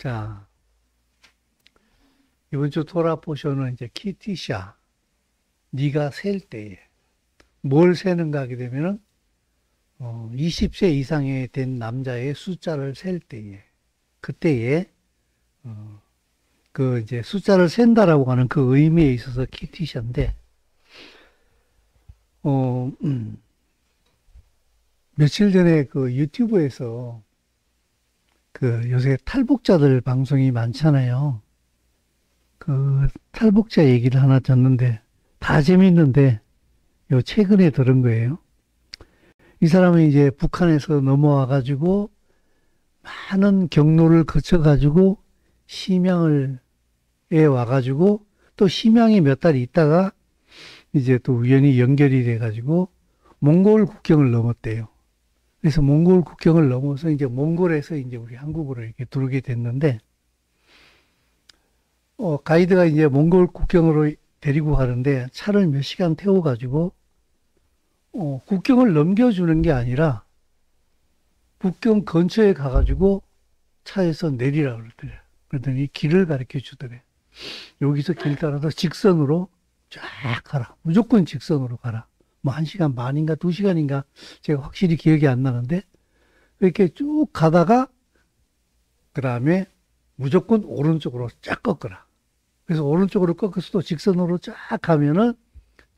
자, 이번 주 토라 포션은 이제 키티샤, 네가 셀 때에 뭘 세는가 하게 되면은 20세 이상이 된 남자의 숫자를 셀 때에 그때에 그 이제 숫자를 센다라고 하는 그 의미에 있어서 키티샤인데 어, 며칠 전에 그 유튜브에서 그 요새 탈북자들 방송이 많잖아요. 그 탈북자 얘기를 하나 듣는데 다 재밌는데 요 최근에 들은 거예요. 이 사람은 이제 북한에서 넘어와 가지고 많은 경로를 거쳐 가지고 심양을 에 와 가지고 또 심양에 몇 달 있다가 이제 또 우연히 연결이 돼 가지고 몽골 국경을 넘었대요. 그래서 몽골 국경을 넘어서 이제 몽골에서 이제 우리 한국으로 이렇게 들어오게 됐는데 가이드가 이제 몽골 국경으로 데리고 가는데 차를 몇 시간 태워가지고, 국경을 넘겨주는 게 아니라, 국경 근처에 가가지고 차에서 내리라 그러더래. 그러더니 길을 가르쳐 주더래. 여기서 길 따라서 직선으로 쫙 가라. 무조건 직선으로 가라. 뭐 1시간 반인가 2시간인가 제가 확실히 기억이 안 나는데, 이렇게 쭉 가다가, 그 다음에 무조건 오른쪽으로 쫙 꺾어라. 그래서 오른쪽으로 꺾어서 또 직선으로 쫙 가면은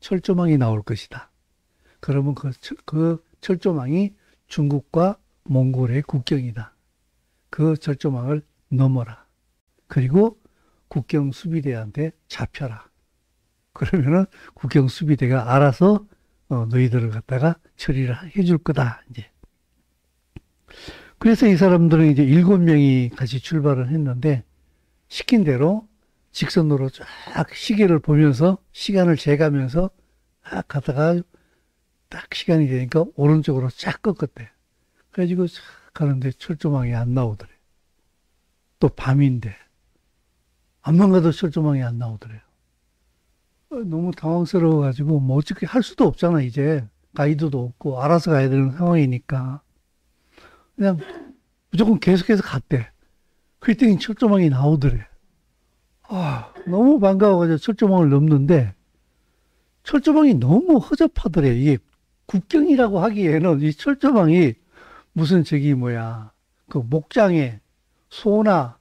철조망이 나올 것이다. 그러면 그 철조망이 중국과 몽골의 국경이다. 그 철조망을 넘어라. 그리고 국경 수비대한테 잡혀라. 그러면은 국경 수비대가 알아서 너희들을 갖다가 처리를 해줄 거다. 이제. 그래서 이 사람들은 이제 7명이 같이 출발을 했는데 시킨 대로 직선으로 쫙 시계를 보면서 시간을 재가면서 딱 가다가 딱 시간이 되니까 오른쪽으로 쫙 꺾었대. 그래가지고 쫙 가는데 철조망이 안 나오더래. 또 밤인데 암만 가도 철조망이 안 나오더래요. 너무 당황스러워가지고 뭐 어떻게 할 수도 없잖아. 이제 가이드도 없고 알아서 가야 되는 상황이니까 그냥 무조건 계속해서 갔대. 그랬더니 철조망이 나오더래. 너무 반가워가지고 철조망을 넘는데 철조망이 너무 허접하더래. 이게 국경이라고 하기에는 이 철조망이 무슨 그 목장에 소나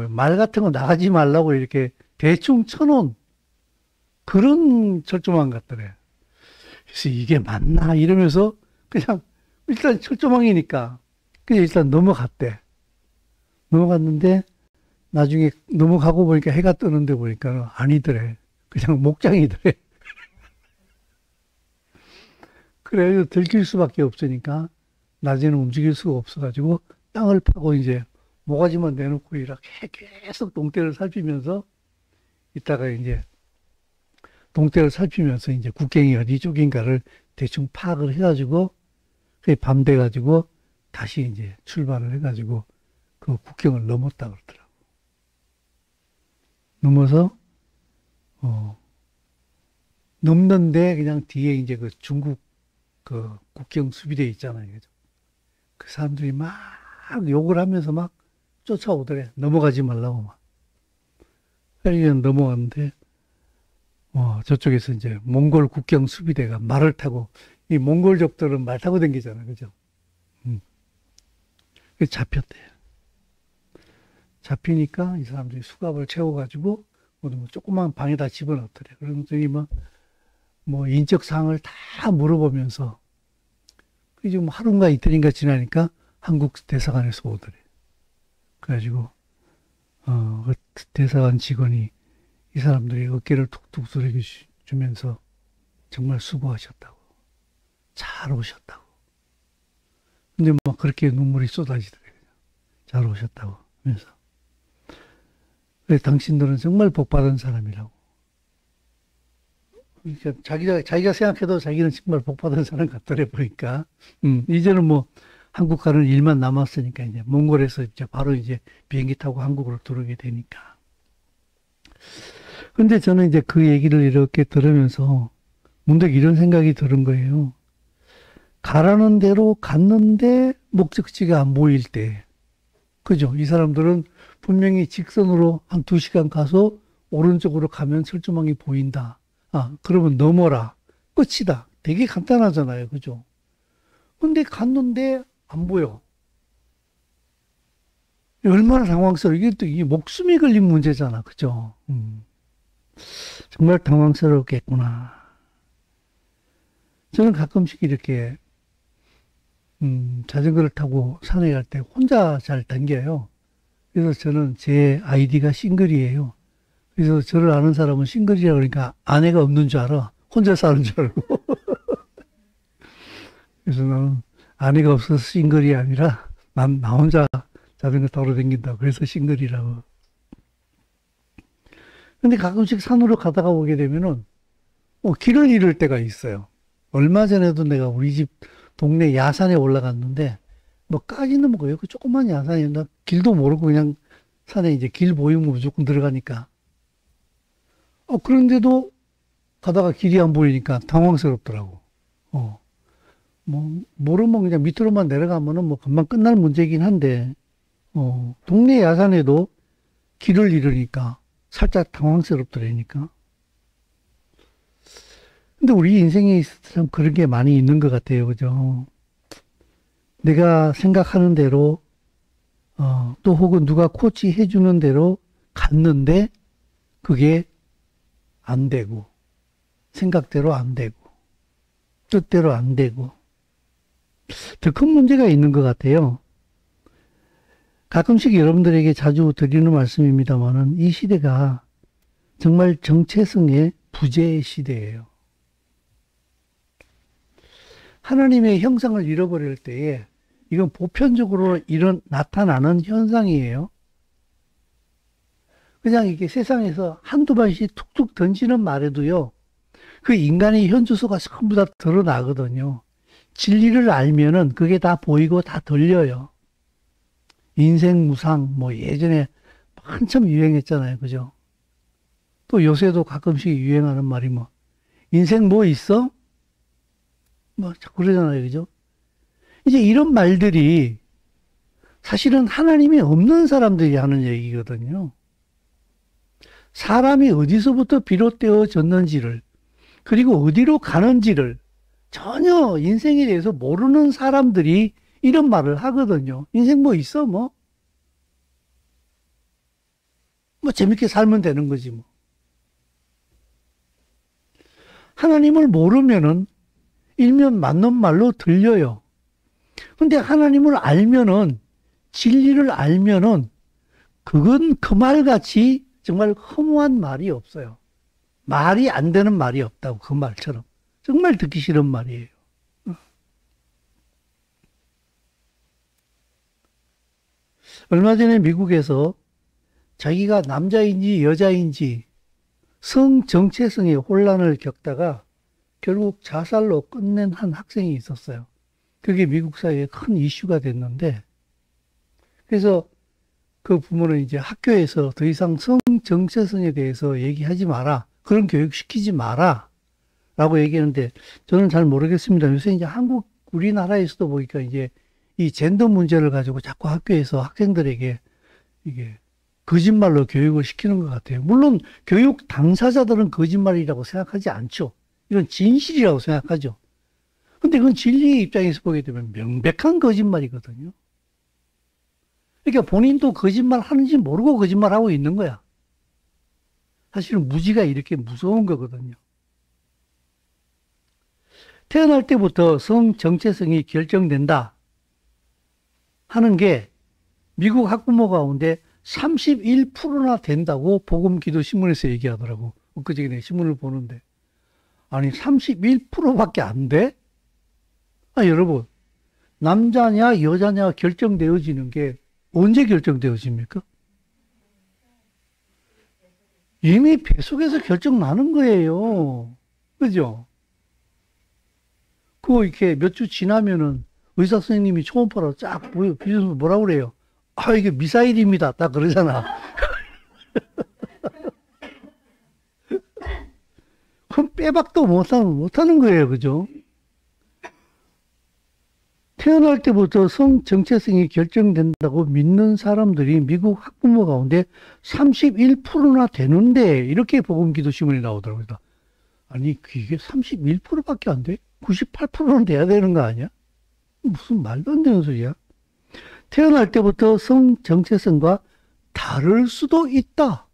말 같은 거 나가지 말라고 이렇게 대충 쳐놓은 그런 철조망 같더래. 그래서 이게 맞나 이러면서 그냥 일단 철조망이니까 그냥 일단 넘어갔대. 넘어갔는데 나중에 넘어가고 보니까 해가 뜨는데 보니까 아니더래. 그냥 목장이더래. 그래서 들킬 수밖에 없으니까 낮에는 움직일 수가 없어가지고 땅을 파고 이제 모가지만 내놓고 이렇게 계속 동태를 살피면서 이따가 이제 동태를 살피면서 이제 국경이 어디 쪽인가를 대충 파악을 해가지고 그게 밤 돼가지고 다시 이제 출발을 해가지고 그 국경을 넘었다 그러더라고. 넘어서 넘는데 그냥 뒤에 이제 그 중국 그 국경 수비대 있잖아요. 그죠? 그 사람들이 막 욕을 하면서 막 쫓아오더래. 넘어가지 말라고 막. 그래서 넘어갔는데 저쪽에서 이제 몽골 국경 수비대가 말을 타고 이 몽골족들은 말 타고 다니잖아. 그죠? 그래서 잡혔대요. 잡히니까 이 사람들이 수갑을 채워가지고 뭐 조그만 방에다 집어넣더래. 그러더니 뭐 인적 사항을 다 물어보면서 이제 뭐 하루인가 이틀인가 지나니까 한국 대사관에서 오더래. 그래가지고 그 대사관 직원이 이 사람들이 어깨를 툭툭 두드려 주면서 정말 수고하셨다고, 잘 오셨다고. 근데 막 그렇게 눈물이 쏟아지더래. 잘 오셨다고 하면서. 그래, 당신들은 정말 복받은 사람이라고. 그러니까 자기가 생각해도 자기는 정말 복받은 사람 같더래, 보니까. 이제는 뭐, 한국 가는 일만 남았으니까, 이제, 몽골에서 이제 바로 이제 비행기 타고 한국으로 들어오게 되니까. 근데 저는 이제 그 얘기를 이렇게 들으면서, 문득 이런 생각이 들은 거예요. 가라는 대로 갔는데, 목적지가 안 보일 때, 그죠? 이 사람들은 분명히 직선으로 한 2시간 가서 오른쪽으로 가면 철조망이 보인다. 아, 그러면 넘어라. 끝이다. 되게 간단하잖아요. 그죠? 근데 갔는데 안 보여. 얼마나 당황스러워. 이게 또 이 목숨이 걸린 문제잖아. 그죠? 정말 당황스럽겠구나. 저는 가끔씩 이렇게, 자전거를 타고 산에 갈 때 혼자 잘 다녀요. 그래서 저는 제 아이디가 싱글이에요. 그래서 저를 아는 사람은 싱글이라고 그러니까 아내가 없는 줄 알아. 혼자 사는 줄 알고. 그래서 나는 아내가 없어서 싱글이 아니라 나 혼자 자전거 타러 다닌다. 그래서 싱글이라고. 근데 가끔씩 산으로 가다가 오게 되면은 길을 잃을 때가 있어요. 얼마 전에도 내가 우리 집 동네 야산에 올라갔는데 뭐 까지는 뭐고요. 그 조그만 야산이 나 길도 모르고 그냥 산에 이제 길 보이면 무조건 들어가니까. 그런데도 가다가 길이 안 보이니까 당황스럽더라고. 모르면 그냥 밑으로만 내려가면은 뭐 금방 끝날 문제긴 한데, 동네 야산에도 길을 잃으니까 살짝 당황스럽더라니까. 근데 우리 인생에 있어서 참 그런 게 많이 있는 것 같아요. 그죠? 내가 생각하는 대로, 또 혹은 누가 코치해 주는 대로 갔는데 그게 안 되고, 생각대로 안 되고, 뜻대로 안 되고, 더 큰 문제가 있는 것 같아요. 가끔씩 여러분들에게 자주 드리는 말씀입니다만은 이 시대가 정말 정체성의 부재의 시대예요. 하나님의 형상을 잃어버릴 때에 이건 보편적으로 나타나는 현상이에요. 그냥 이렇게 세상에서 한두 번씩 툭툭 던지는 말에도요, 그 인간의 현주소가 전부 다 드러나거든요. 진리를 알면은 그게 다 보이고 다 들려요. 인생무상, 뭐 예전에 한참 유행했잖아요. 그죠? 또 요새도 가끔씩 유행하는 말이 뭐, 인생 뭐 있어? 뭐, 자꾸 그러잖아요. 그죠? 이제 이런 말들이 사실은 하나님이 없는 사람들이 하는 얘기거든요. 사람이 어디서부터 비롯되어졌는지를, 그리고 어디로 가는지를 전혀 인생에 대해서 모르는 사람들이 이런 말을 하거든요. 인생 뭐 있어, 뭐? 뭐 재밌게 살면 되는 거지, 뭐. 하나님을 모르면은 일면 맞는 말로 들려요. 근데 하나님을 알면은, 진리를 알면은, 그건 그 말같이 정말 허무한 말이 없어요. 말이 안 되는 말이 없다고, 그 말처럼. 정말 듣기 싫은 말이에요. 얼마 전에 미국에서 자기가 남자인지 여자인지 성 정체성의 혼란을 겪다가 결국 자살로 끝낸 한 학생이 있었어요. 그게 미국 사회에 큰 이슈가 됐는데, 그래서 그 부모는 이제 학교에서 더 이상 성 정체성에 대해서 얘기하지 마라. 그런 교육 시키지 마라. 라고 얘기하는데, 저는 잘 모르겠습니다. 요새 이제 우리나라에서도 보니까 이제 이 젠더 문제를 가지고 자꾸 학교에서 학생들에게 이게 거짓말로 교육을 시키는 것 같아요. 물론 교육 당사자들은 거짓말이라고 생각하지 않죠. 이건 진실이라고 생각하죠. 근데 그건 진리의 입장에서 보게 되면 명백한 거짓말이거든요. 그러니까 본인도 거짓말 하는지 모르고 거짓말하고 있는 거야. 사실은 무지가 이렇게 무서운 거거든요. 태어날 때부터 성 정체성이 결정된다 하는 게 미국 학부모 가운데 31%나 된다고 복음기도신문에서 얘기하더라고. 엊그제 내가 신문을 보는데. 아니 31%밖에 안 돼? 여러분, 남자냐 여자냐 결정되어지는 게 언제 결정되어집니까? 이미 뱃속에서 결정 나는 거예요. 그죠? 그거 이렇게 몇 주 지나면은 의사 선생님이 초음파로 쫙 비춰서 뭐라고 그래요? 이게 미사일입니다. 딱 그러잖아. 그럼 빼박도 못하는 거예요. 그죠? 태어날 때부터 성 정체성이 결정된다고 믿는 사람들이 미국 학부모 가운데 31%나 되는데 이렇게 복음기도 신문이 나오더라고요. 아니 이게 31%밖에 안 돼? 98%는 돼야 되는 거 아니야? 무슨 말도 안 되는 소리야. 태어날 때부터 성 정체성과 다를 수도 있다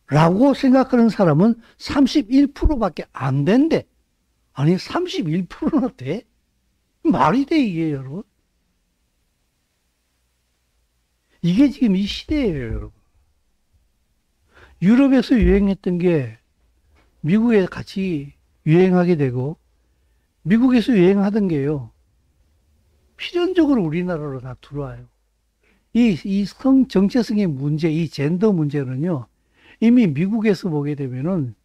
라고 생각하는 사람은 31%밖에 안 된대. 아니 31%나 돼? 말이 돼 이게 여러분? 이게 지금 이 시대예요 여러분. 유럽에서 유행했던 게 미국에 같이 유행하게 되고 미국에서 유행하던 게요 필연적으로 우리나라로 다 들어와요. 이 성 정체성의 문제, 이 젠더 문제는요 이미 미국에서 보게 되면은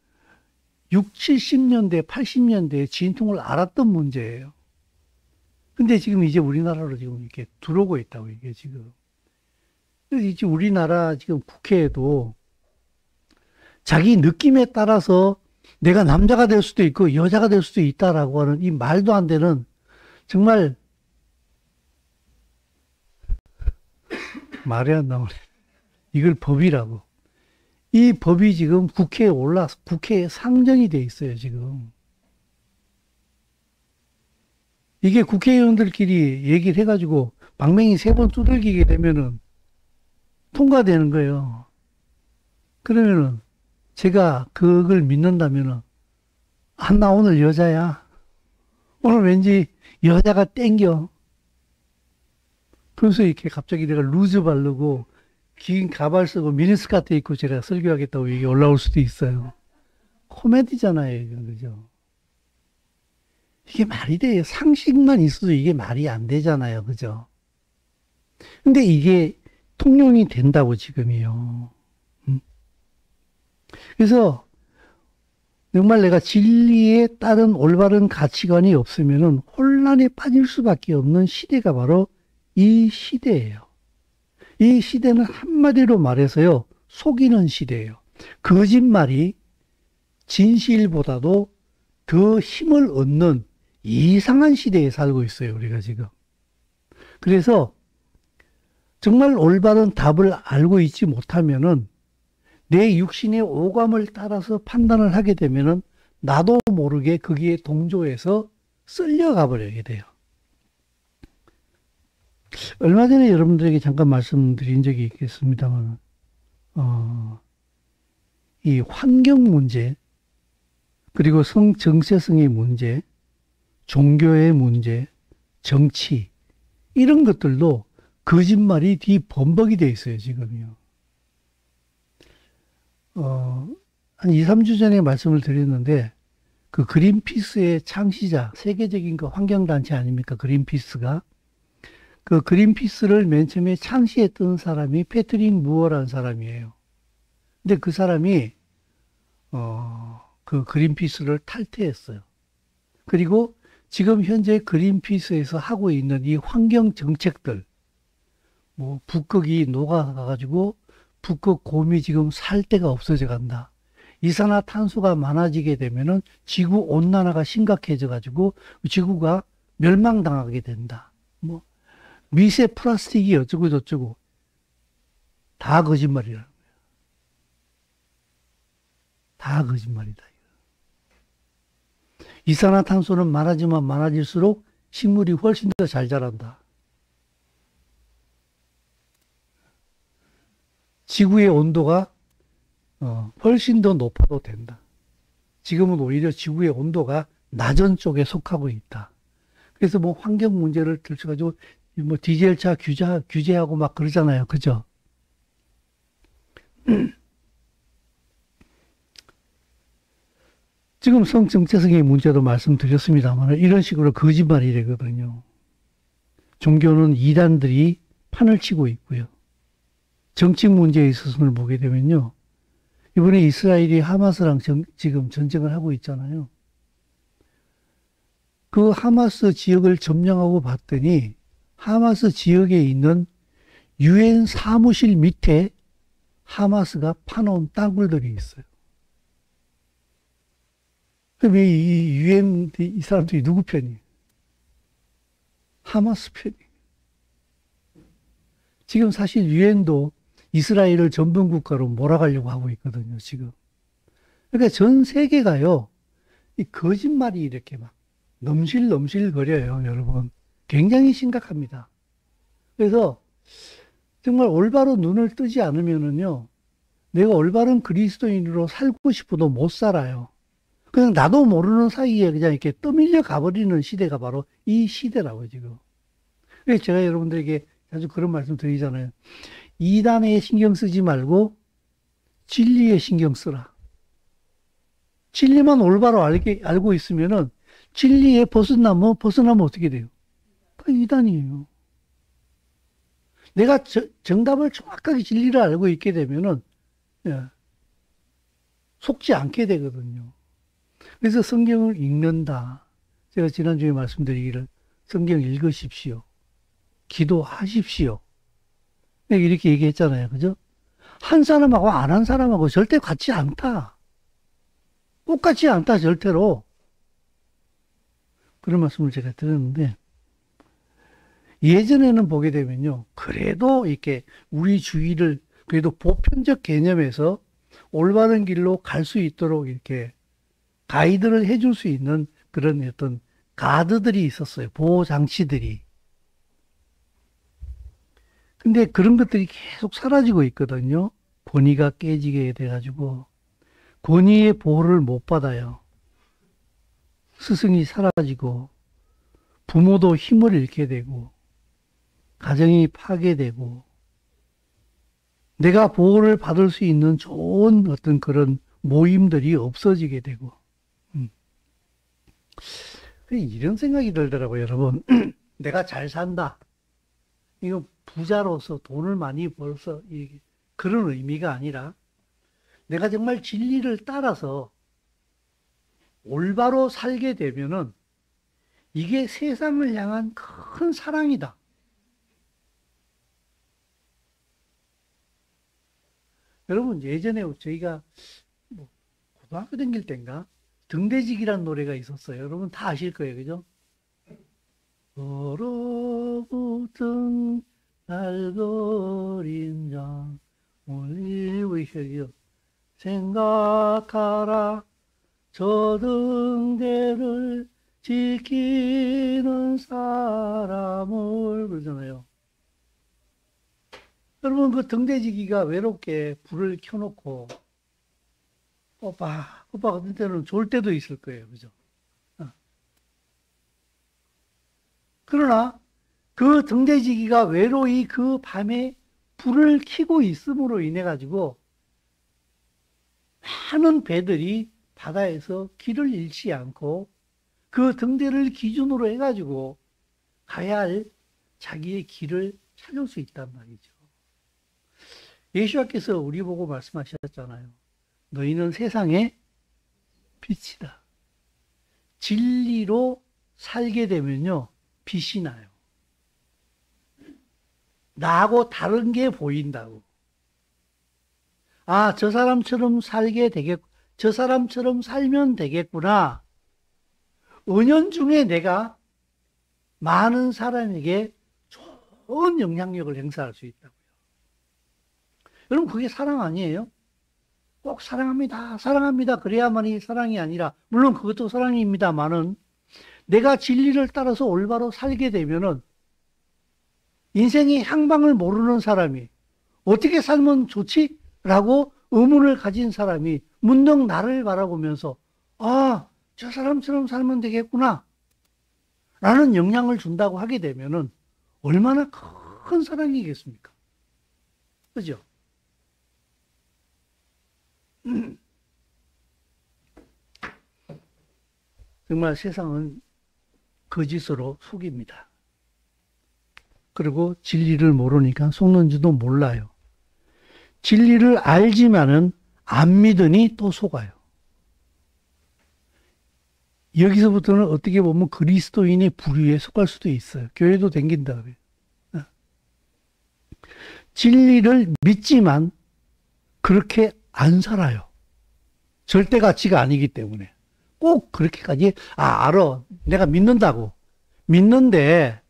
6, 70년대, 80년대에 진통을 알았던 문제예요. 근데 지금 이제 우리나라로 지금 이렇게 들어오고 있다고, 이게 지금. 그래서 이제 우리나라 지금 국회에도 자기 느낌에 따라서 내가 남자가 될 수도 있고 여자가 될 수도 있다라고 하는 이 말도 안 되는 정말 말이 안 나오네. 이걸 법이라고. 이 법이 지금 국회에 국회에 상정이 돼 있어요, 지금. 이게 국회의원들끼리 얘기를 해가지고 방맹이 3번 두들기게 되면은 통과되는 거예요. 그러면은 제가 그걸 믿는다면은 나 오늘 여자야. 오늘 왠지 여자가 땡겨. 그래서 이렇게 갑자기 내가 루즈 바르고 긴 가발 쓰고 미니스커트 입고 제가 설교하겠다고 이게 올라올 수도 있어요. 코미디잖아요, 이건, 그죠? 이게 말이 돼요. 상식만 있어도 이게 말이 안 되잖아요, 그죠? 근데 이게 통용이 된다고 지금이요. 그래서 정말 내가 진리에 따른 올바른 가치관이 없으면은 혼란에 빠질 수밖에 없는 시대가 바로 이 시대예요. 이 시대는 한마디로 말해서요, 속이는 시대예요. 거짓말이 진실보다도 더 힘을 얻는 이상한 시대에 살고 있어요, 우리가 지금. 그래서 정말 올바른 답을 알고 있지 못하면은 내 육신의 오감을 따라서 판단을 하게 되면은 나도 모르게 거기에 동조해서 쓸려가 버리게 돼요. 얼마 전에 여러분들에게 잠깐 말씀드린 적이 있겠습니다만, 이 환경 문제, 그리고 성 정체성의 문제, 종교의 문제, 정치, 이런 것들도 거짓말이 뒤범벅이 돼 있어요, 지금요. 한 2, 3주 전에 말씀을 드렸는데, 그 그린피스의 창시자, 세계적인 그 환경단체 아닙니까? 그린피스가. 그 그린피스를 맨 처음에 창시했던 사람이 패트릭 무어라는 사람이에요. 근데 그 사람이, 그 그린피스를 탈퇴했어요. 그리고 지금 현재 그린피스에서 하고 있는 이 환경 정책들, 뭐, 북극이 녹아가가지고 북극 곰이 지금 살 데가 없어져 간다. 이산화탄소가 많아지게 되면은 지구 온난화가 심각해져가지고 지구가 멸망당하게 된다. 뭐, 미세 플라스틱이 어쩌고 저쩌고. 다 거짓말이라는 거야. 다 거짓말이다. 이산화탄소는 많아지면 많아질수록 식물이 훨씬 더 잘 자란다. 지구의 온도가 훨씬 더 높아도 된다. 지금은 오히려 지구의 온도가 낮은 쪽에 속하고 있다. 그래서 뭐 환경 문제를 들쳐가지고 뭐 디젤차 규제하고 막 그러잖아요. 그죠? 지금 성 정체성의 문제도 말씀드렸습니다만 이런 식으로 거짓말이 되거든요. 종교는 이단들이 판을 치고 있고요. 정치 문제에 있어서는 보게 되면요. 이번에 이스라엘이 하마스랑 지금 전쟁을 하고 있잖아요. 그 하마스 지역을 점령하고 봤더니 하마스 지역에 있는 유엔 사무실 밑에 하마스가 파놓은 땅굴들이 있어요. 그럼 이 유엔, 이 사람들이 누구 편이에요? 하마스 편이. 지금 사실 유엔도 이스라엘을 전범 국가로 몰아가려고 하고 있거든요, 지금. 그러니까 전 세계가요, 이 거짓말이 이렇게 막 넘실넘실 거려요, 여러분. 굉장히 심각합니다. 그래서 정말 올바로 눈을 뜨지 않으면은요, 내가 올바른 그리스도인으로 살고 싶어도 못 살아요. 그냥 나도 모르는 사이에 그냥 이렇게 떠밀려 가버리는 시대가 바로 이 시대라고, 지금. 그래서 제가 여러분들에게 자주 그런 말씀 드리잖아요. 이단에 신경 쓰지 말고 진리에 신경 쓰라. 진리만 올바로 알고 있으면은 진리에 벗어나면 어떻게 돼요? 그 이단이에요. 내가 정답을 정확하게 진리를 알고 있게 되면은, 예, 속지 않게 되거든요. 그래서 성경을 읽는다. 제가 지난주에 말씀드리기를 성경 읽으십시오. 기도하십시오. 내가 이렇게 얘기했잖아요. 그죠? 한 사람하고 안 한 사람하고 절대 같지 않다. 똑같지 않다, 절대로. 그런 말씀을 제가 드렸는데, 예전에는 보게 되면요, 그래도 이렇게 우리 주위를 그래도 보편적 개념에서 올바른 길로 갈 수 있도록 이렇게 가이드를 해줄 수 있는 그런 어떤 가드들이 있었어요. 보호 장치들이. 근데 그런 것들이 계속 사라지고 있거든요. 권위가 깨지게 돼가지고 권위의 보호를 못 받아요. 스승이 사라지고 부모도 힘을 잃게 되고 가정이 파괴되고 내가 보호를 받을 수 있는 좋은 어떤 그런 모임들이 없어지게 되고 이런 생각이 들더라고요, 여러분. 내가 잘 산다. 이거 부자로서 돈을 많이 벌어서 그런 의미가 아니라 내가 정말 진리를 따라서 올바로 살게 되면은 이게 세상을 향한 큰 사랑이다. 여러분, 예전에 저희가 뭐 고등학교 다닐 때인가 등대지기란 노래가 있었어요. 여러분 다 아실 거예요, 그죠? 얼어붙은 날그림자 올리고 있어요. 생각하라 저 등대를 지키는 사람을 그러잖아요. 여러분 그 등대지기가 외롭게 불을 켜놓고 오빠 같은 때는 졸 때도 있을 거예요. 그죠? 그러나 그 등대지기가 외로이 그 밤에 불을 켜고 있음으로 인해 가지고 많은 배들이 바다에서 길을 잃지 않고 그 등대를 기준으로 해 가지고 가야 할 자기의 길을 찾을 수 있단 말이죠. 예수님께서 우리 보고 말씀하셨잖아요. 너희는 세상의 빛이다. 진리로 살게 되면요, 빛이 나요. 나하고 다른 게 보인다고. 아, 저 사람처럼 저 사람처럼 살면 되겠구나. 은연중에 내가 많은 사람에게 좋은 영향력을 행사할 수 있다고요. 여러분, 그게 사랑 아니에요? 꼭 사랑합니다. 사랑합니다. 그래야만이 사랑이 아니라, 물론 그것도 사랑입니다만은, 내가 진리를 따라서 올바로 살게 되면은, 인생의 향방을 모르는 사람이, 어떻게 살면 좋지? 라고 의문을 가진 사람이 문득 나를 바라보면서, 아, 저 사람처럼 살면 되겠구나. 라는 영향을 준다고 하게 되면은, 얼마나 큰 사랑이겠습니까? 그죠? 정말 세상은 거짓으로 속입니다. 그리고 진리를 모르니까 속는지도 몰라요. 진리를 알지만은 안 믿으니 또 속아요. 여기서부터는 어떻게 보면 그리스도인의 부류에 속할 수도 있어요. 교회도 댕긴다 그래요. 진리를 믿지만 그렇게 안 살아요. 절대 가치가 아니기 때문에. 꼭 그렇게까지, 알아. 내가 믿는다고. 믿는데,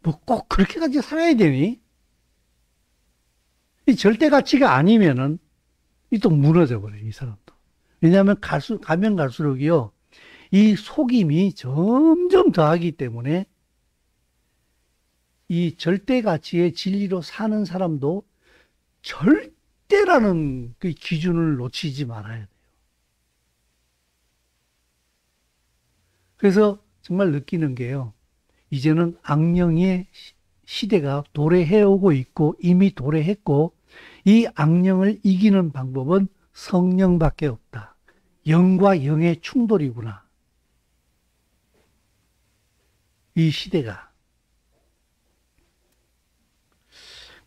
뭐 꼭 그렇게까지 살아야 되니? 이 절대 가치가 아니면은 이 또 무너져 버려요, 이 사람도. 왜냐하면 가면 갈수록이요, 이 속임이 점점 더하기 때문에 이 절대 가치의 진리로 사는 사람도 절대라는 그 기준을 놓치지 말아야 돼요. 그래서 정말 느끼는 게요, 이제는 악령의 시대가 도래해오고 있고 이미 도래했고, 이 악령을 이기는 방법은 성령밖에 없다. 영과 영의 충돌이구나. 이 시대가.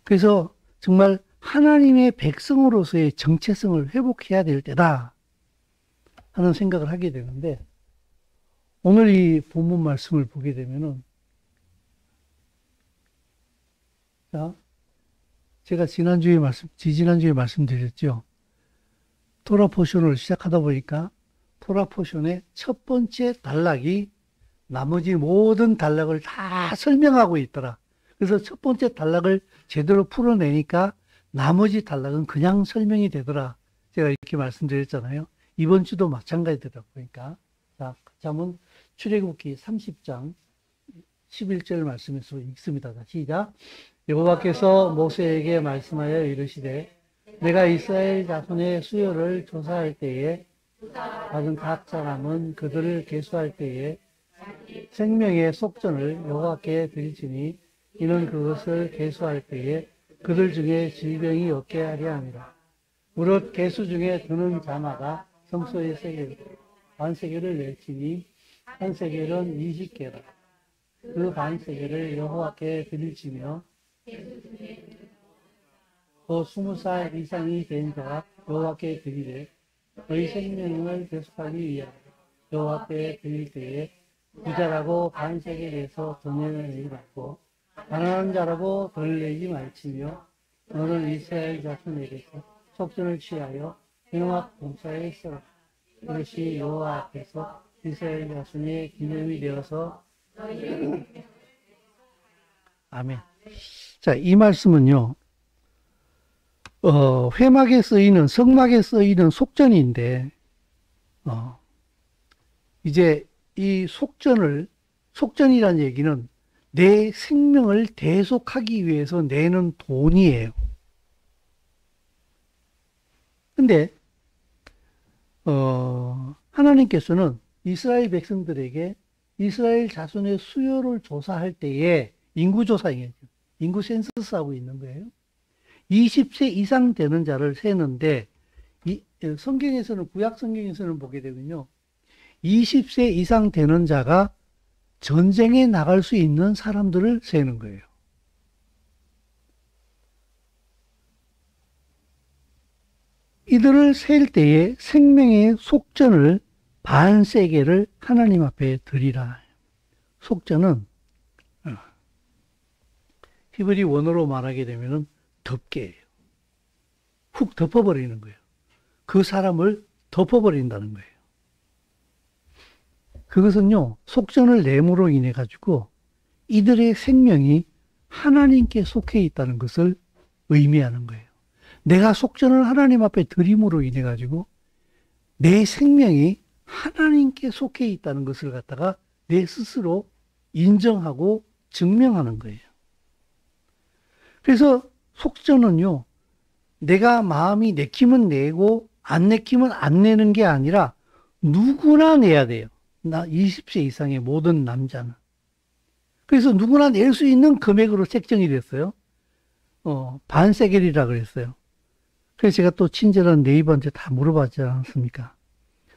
그래서 정말 하나님의 백성으로서의 정체성을 회복해야 될 때다 하는 생각을 하게 되는데, 오늘 이 본문 말씀을 보게 되면은, 자, 제가 지지난주에 말씀드렸죠. 토라 포션을 시작하다 보니까 토라 포션의 첫 번째 단락이 나머지 모든 단락을 다 설명하고 있더라. 그래서 첫 번째 단락을 제대로 풀어내니까 나머지 단락은 그냥 설명이 되더라. 제가 이렇게 말씀드렸잖아요. 이번 주도 마찬가지더라고요. 그러니까. 자, 한번 출애굽기 30장 11절 말씀에서 읽습니다. 시작. 여호와께서 모세에게 말씀하여 이르시되 내가 이스라엘 자손의 수요를 조사할 때에 받은 각 사람은 그들을 계수할 때에 생명의 속전을 여호와께 드릴지니 이는 그것을 계수할 때에 그들 중에 질병이 없게 하려 함이라. 무릇 계수 중에 드는 자마다 성소의 세겔 반세겔을 낼지니 한 세겔은 20개라. 그 반세겔을 여호와께 드릴지며 또 20살 이상이 된 자가 여호와께 드리되 너희 생명을 계속하기 위하여 여호와께 드릴 때에 부자라고 반세겔에서 더 내지 말고 가난한 자라고 덜 내지 말지며 너는 이스라엘 자손에게서 속전을 취하여 행악 봉사에 써라. 그것이 여호와 앞에서 이스라엘 자손의 기념이 되어서 아멘. 자, 이 말씀은요, 회막에 쓰이는, 성막에 쓰이는 속전인데, 이제 이 속전이라는 얘기는 내 생명을 대속하기 위해서 내는 돈이에요. 근데, 하나님께서는 이스라엘 백성들에게 이스라엘 자손의 수요를 조사할 때에 인구조사이에요. 인구 센서스 하고 있는 거예요. 20세 이상 되는 자를 세는데, 성경에서는, 구약 성경에서는 보게 되면요, 20세 이상 되는 자가 전쟁에 나갈 수 있는 사람들을 세는 거예요. 이들을 셀 때에 생명의 속전을 반세겔을 하나님 앞에 드리라. 속전은 히브리 원어로 말하게 되면은 덮개예요. 훅 덮어버리는 거예요. 그 사람을 덮어버린다는 거예요. 그것은요, 속전을 내므로 인해 가지고 이들의 생명이 하나님께 속해 있다는 것을 의미하는 거예요. 내가 속전을 하나님 앞에 드림으로 인해 가지고 내 생명이 하나님께 속해 있다는 것을 갖다가 내 스스로 인정하고 증명하는 거예요. 그래서 속전은요, 내가 마음이 내키면 내고 안 내키면 안 내는 게 아니라 누구나 내야 돼요. 나 20세 이상의 모든 남자는. 그래서 누구나 낼 수 있는 금액으로 책정이 됐어요. 반세겔이라 그랬어요. 그래서 제가 또 친절한 네이버한테 다 물어봤지 않습니까?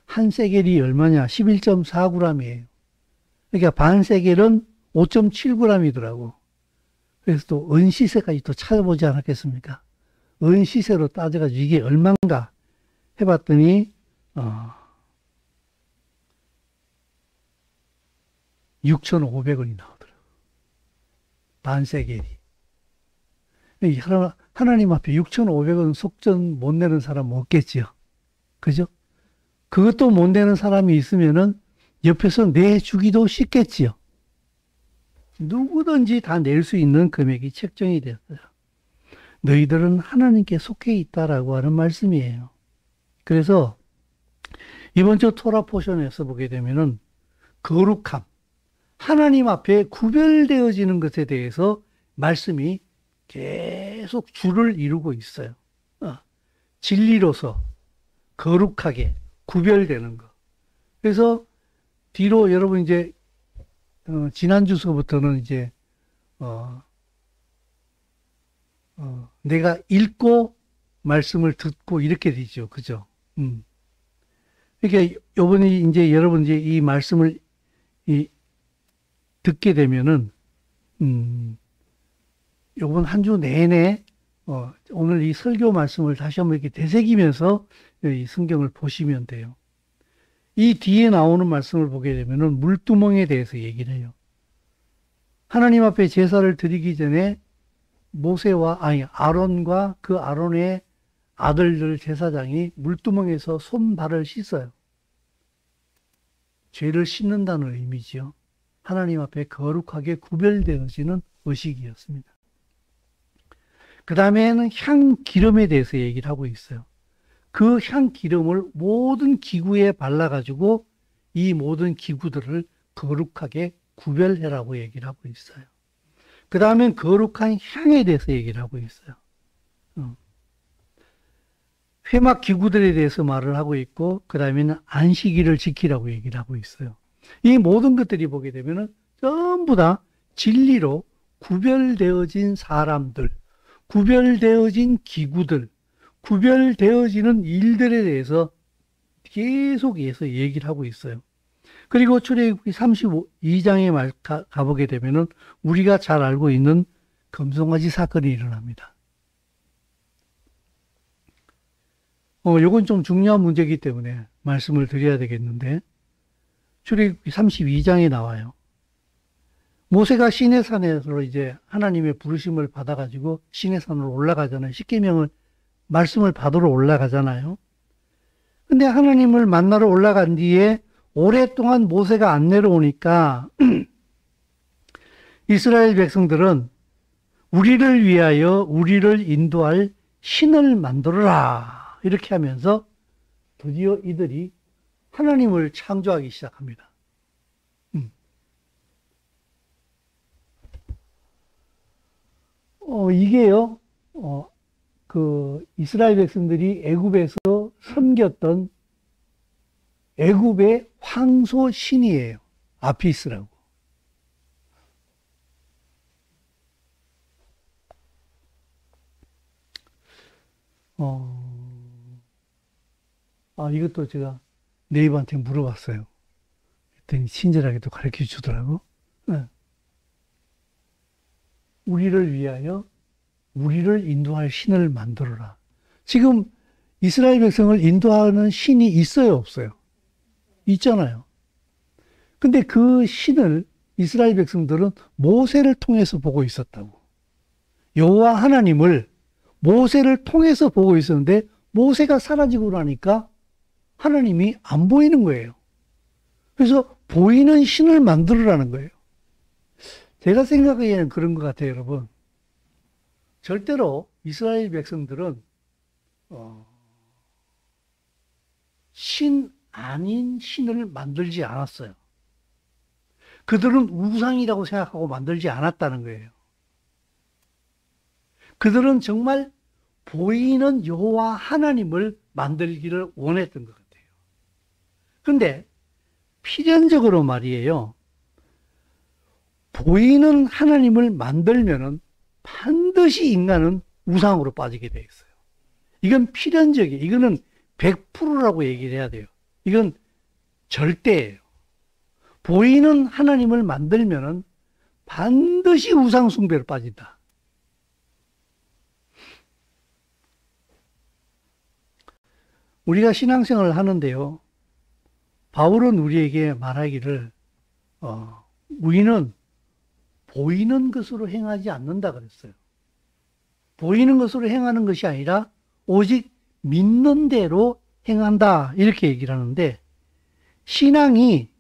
한 세겔이 얼마냐? 11.4g이에요. 그러니까 반세겔은 5.7g이더라고. 그래서 또 은시세까지 또 찾아보지 않았겠습니까? 은시세로 따져가지고 이게 얼마인가 해봤더니 6,500원이 나오더라고. 반세겔이. 하나님 앞에 6,500원 속전 못 내는 사람 없겠지요. 그죠? 그것도 못 내는 사람이 있으면은 옆에서 내주기도 쉽겠지요. 누구든지 다 낼 수 있는 금액이 책정이 됐어요. 너희들은 하나님께 속해 있다라고 하는 말씀이에요. 그래서 이번 주 토라 포션에서 보게 되면은 거룩함, 하나님 앞에 구별되어지는 것에 대해서 말씀이 계속 줄을 이루고 있어요. 진리로서 거룩하게 구별되는 것. 그래서 뒤로 여러분 이제 지난주서부터는 이제 내가 읽고 말씀을 듣고 이렇게 되죠. 그죠? 그러니까 요번에 이제 여러분 이제 이 말씀을 듣게 되면은 요번 한 주 내내 오늘 이 설교 말씀을 다시 한번 이렇게 되새기면서 이 성경을 보시면 돼요. 이 뒤에 나오는 말씀을 보게 되면은 물두멍에 대해서 얘기를 해요. 하나님 앞에 제사를 드리기 전에 아론과 그 아론의 아들들 제사장이 물두멍에서 손발을 씻어요. 죄를 씻는다는 의미지요. 하나님 앞에 거룩하게 구별되어지는 의식이었습니다. 그 다음에는 향기름에 대해서 얘기를 하고 있어요. 그 향기름을 모든 기구에 발라가지고 이 모든 기구들을 거룩하게 구별해라고 얘기를 하고 있어요. 그 다음엔 거룩한 향에 대해서 얘기를 하고 있어요. 회막 기구들에 대해서 말을 하고 있고, 그 다음에는 안식일을 지키라고 얘기를 하고 있어요. 이 모든 것들이 보게 되면은 전부 다 진리로 구별되어진 사람들, 구별되어진 기구들, 구별되어지는 일들에 대해서 계속해서 얘기를 하고 있어요. 그리고 출애굽기 32장에 가보게 되면은 우리가 잘 알고 있는 금송아지 사건이 일어납니다. 요건 좀 중요한 문제이기 때문에 말씀을 드려야 되겠는데, 출애굽기 32장에 나와요. 모세가 시내산에서 이제 하나님의 부르심을 받아가지고 시내산으로 올라가잖아요. 십계명을 말씀을 받으러 올라가잖아요. 근데 하나님을 만나러 올라간 뒤에 오랫동안 모세가 안 내려오니까 이스라엘 백성들은 우리를 위하여 우리를 인도할 신을 만들어라 이렇게 하면서 드디어 이들이 하나님을 창조하기 시작합니다. 이게요, 그 이스라엘 백성들이 애굽에서 섬겼던 애굽의 황소 신이에요. 아피스라고. 이것도 제가 네이버한테 물어봤어요. 그랬더니 친절하게도 가르쳐 주더라고. 네. 우리를 위하여 우리를 인도할 신을 만들어라. 지금 이스라엘 백성을 인도하는 신이 있어요, 없어요? 있잖아요. 근데 그 신을 이스라엘 백성들은 모세를 통해서 보고 있었다고. 여호와 하나님을 모세를 통해서 보고 있었는데 모세가 사라지고 나니까 하나님이 안 보이는 거예요. 그래서 보이는 신을 만들으라는 거예요. 제가 생각하기에는 그런 것 같아요, 여러분. 절대로 이스라엘 백성들은 신 아닌 신을 만들지 않았어요. 그들은 우상이라고 생각하고 만들지 않았다는 거예요. 그들은 정말 보이는 여호와 하나님을 만들기를 원했던 것 같아요. 그런데 필연적으로 말이에요. 보이는 하나님을 만들면은 반드시 인간은 우상으로 빠지게 돼 있어요. 이건 필연적이에요. 이거는 100%라고 얘기를 해야 돼요. 이건 절대예요. 보이는 하나님을 만들면은 반드시 우상 숭배로 빠진다. 우리가 신앙생활을 하는데요. 바울은 우리에게 말하기를 우리는 보이는 것으로 행하지 않는다 그랬어요. 보이는 것으로 행하는 것이 아니라 오직 믿는 대로 행한다 이렇게 얘기를 하는데 신앙이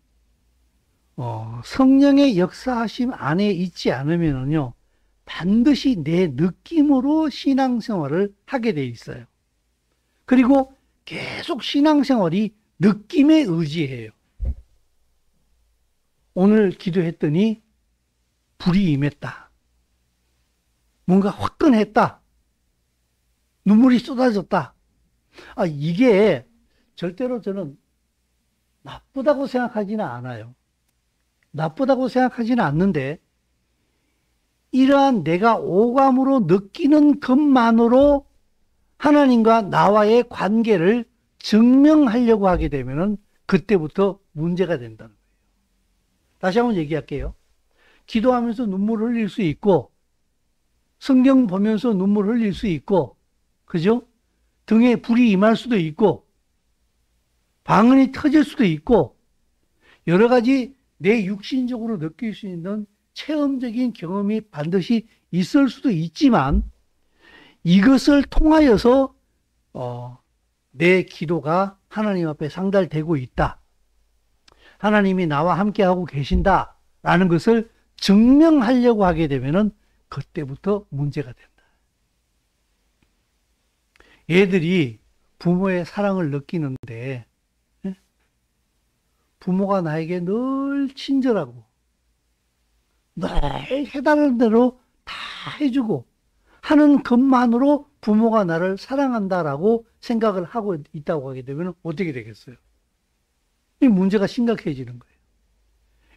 성령의 역사하심 안에 있지 않으면요, 반드시 내 느낌으로 신앙생활을 하게 돼 있어요. 그리고 계속 신앙생활이 느낌에 의지해요. 오늘 기도했더니 불이 임했다. 뭔가 화끈했다. 눈물이 쏟아졌다. 이게 절대로 저는 나쁘다고 생각하지는 않아요. 나쁘다고 생각하지는 않는데, 이러한 내가 오감으로 느끼는 것만으로 하나님과 나와의 관계를 증명하려고 하게 되면은 그때부터 문제가 된다는 거예요. 다시 한번 얘기할게요. 기도하면서 눈물 흘릴 수 있고, 성경 보면서 눈물 흘릴 수 있고, 그죠? 등에 불이 임할 수도 있고, 방언이 터질 수도 있고, 여러 가지 내 육신적으로 느낄 수 있는 체험적인 경험이 반드시 있을 수도 있지만, 이것을 통하여서 내 기도가 하나님 앞에 상달되고 있다. 하나님이 나와 함께하고 계신다라는 것을 증명하려고 하게 되면은 그때부터 문제가 된다. 애들이 부모의 사랑을 느끼는데, 부모가 나에게 늘 친절하고 늘 해달라는 대로 다 해주고 하는 것만으로 부모가 나를 사랑한다라고 생각을 하고 있다고 하게 되면 어떻게 되겠어요? 이 문제가 심각해지는 거예요.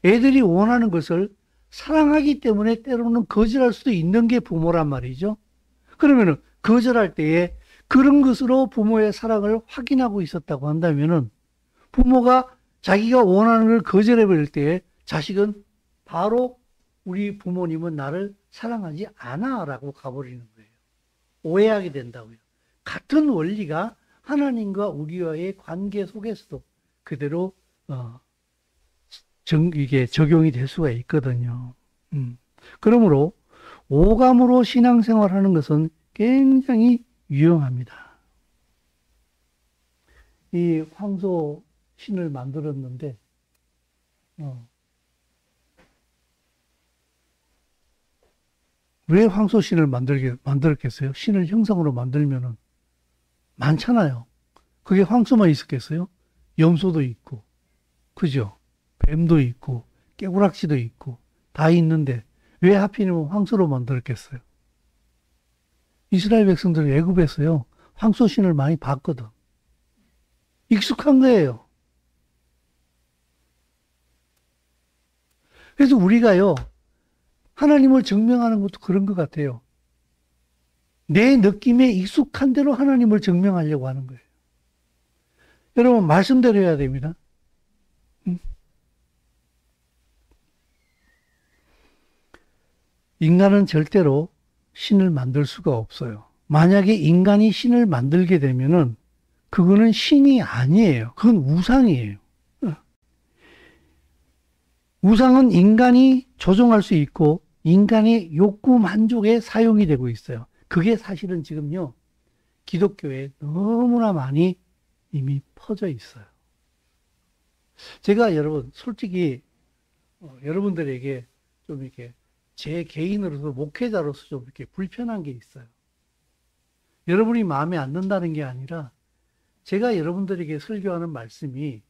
애들이 원하는 것을 사랑하기 때문에 때로는 거절할 수도 있는 게 부모란 말이죠. 그러면은 거절할 때에 그런 것으로 부모의 사랑을 확인하고 있었다고 한다면은 부모가 자기가 원하는 걸 거절해 버릴 때에 자식은 바로 우리 부모님은 나를 사랑하지 않아 라고 가버리는 거예요. 오해하게 된다고요. 같은 원리가 하나님과 우리와의 관계 속에서도 그대로 이게 적용이 될 수가 있거든요. 그러므로 오감으로 신앙생활하는 것은 굉장히 유용합니다. 이 황소 신을 만들었는데 왜 황소 신을 만들었겠어요? 신을 형상으로 만들면은 많잖아요. 그게 황소만 있었겠어요? 염소도 있고, 그죠? 뱀도 있고, 깨구락지도 있고, 다 있는데 왜 하필이면 황소로 만들었겠어요? 이스라엘 백성들 애굽에서요, 황소 신을 많이 봤거든. 익숙한 거예요. 그래서 우리가요, 하나님을 증명하는 것도 그런 것 같아요. 내 느낌에 익숙한 대로 하나님을 증명하려고 하는 거예요. 여러분, 말씀대로 해야 됩니다. 인간은 절대로 신을 만들 수가 없어요. 만약에 인간이 신을 만들게 되면은 그거는 신이 아니에요. 그건 우상이에요. 우상은 인간이 조종할 수 있고 인간의 욕구 만족에 사용이 되고 있어요. 그게 사실은 지금요, 기독교에 너무나 많이 이미 퍼져 있어요. 제가 여러분, 솔직히, 여러분들에게 좀 이렇게 제 개인으로서 목회자로서 좀 이렇게 불편한 게 있어요. 여러분이 마음에 안 든다는 게 아니라 제가 여러분들에게 설교하는 말씀이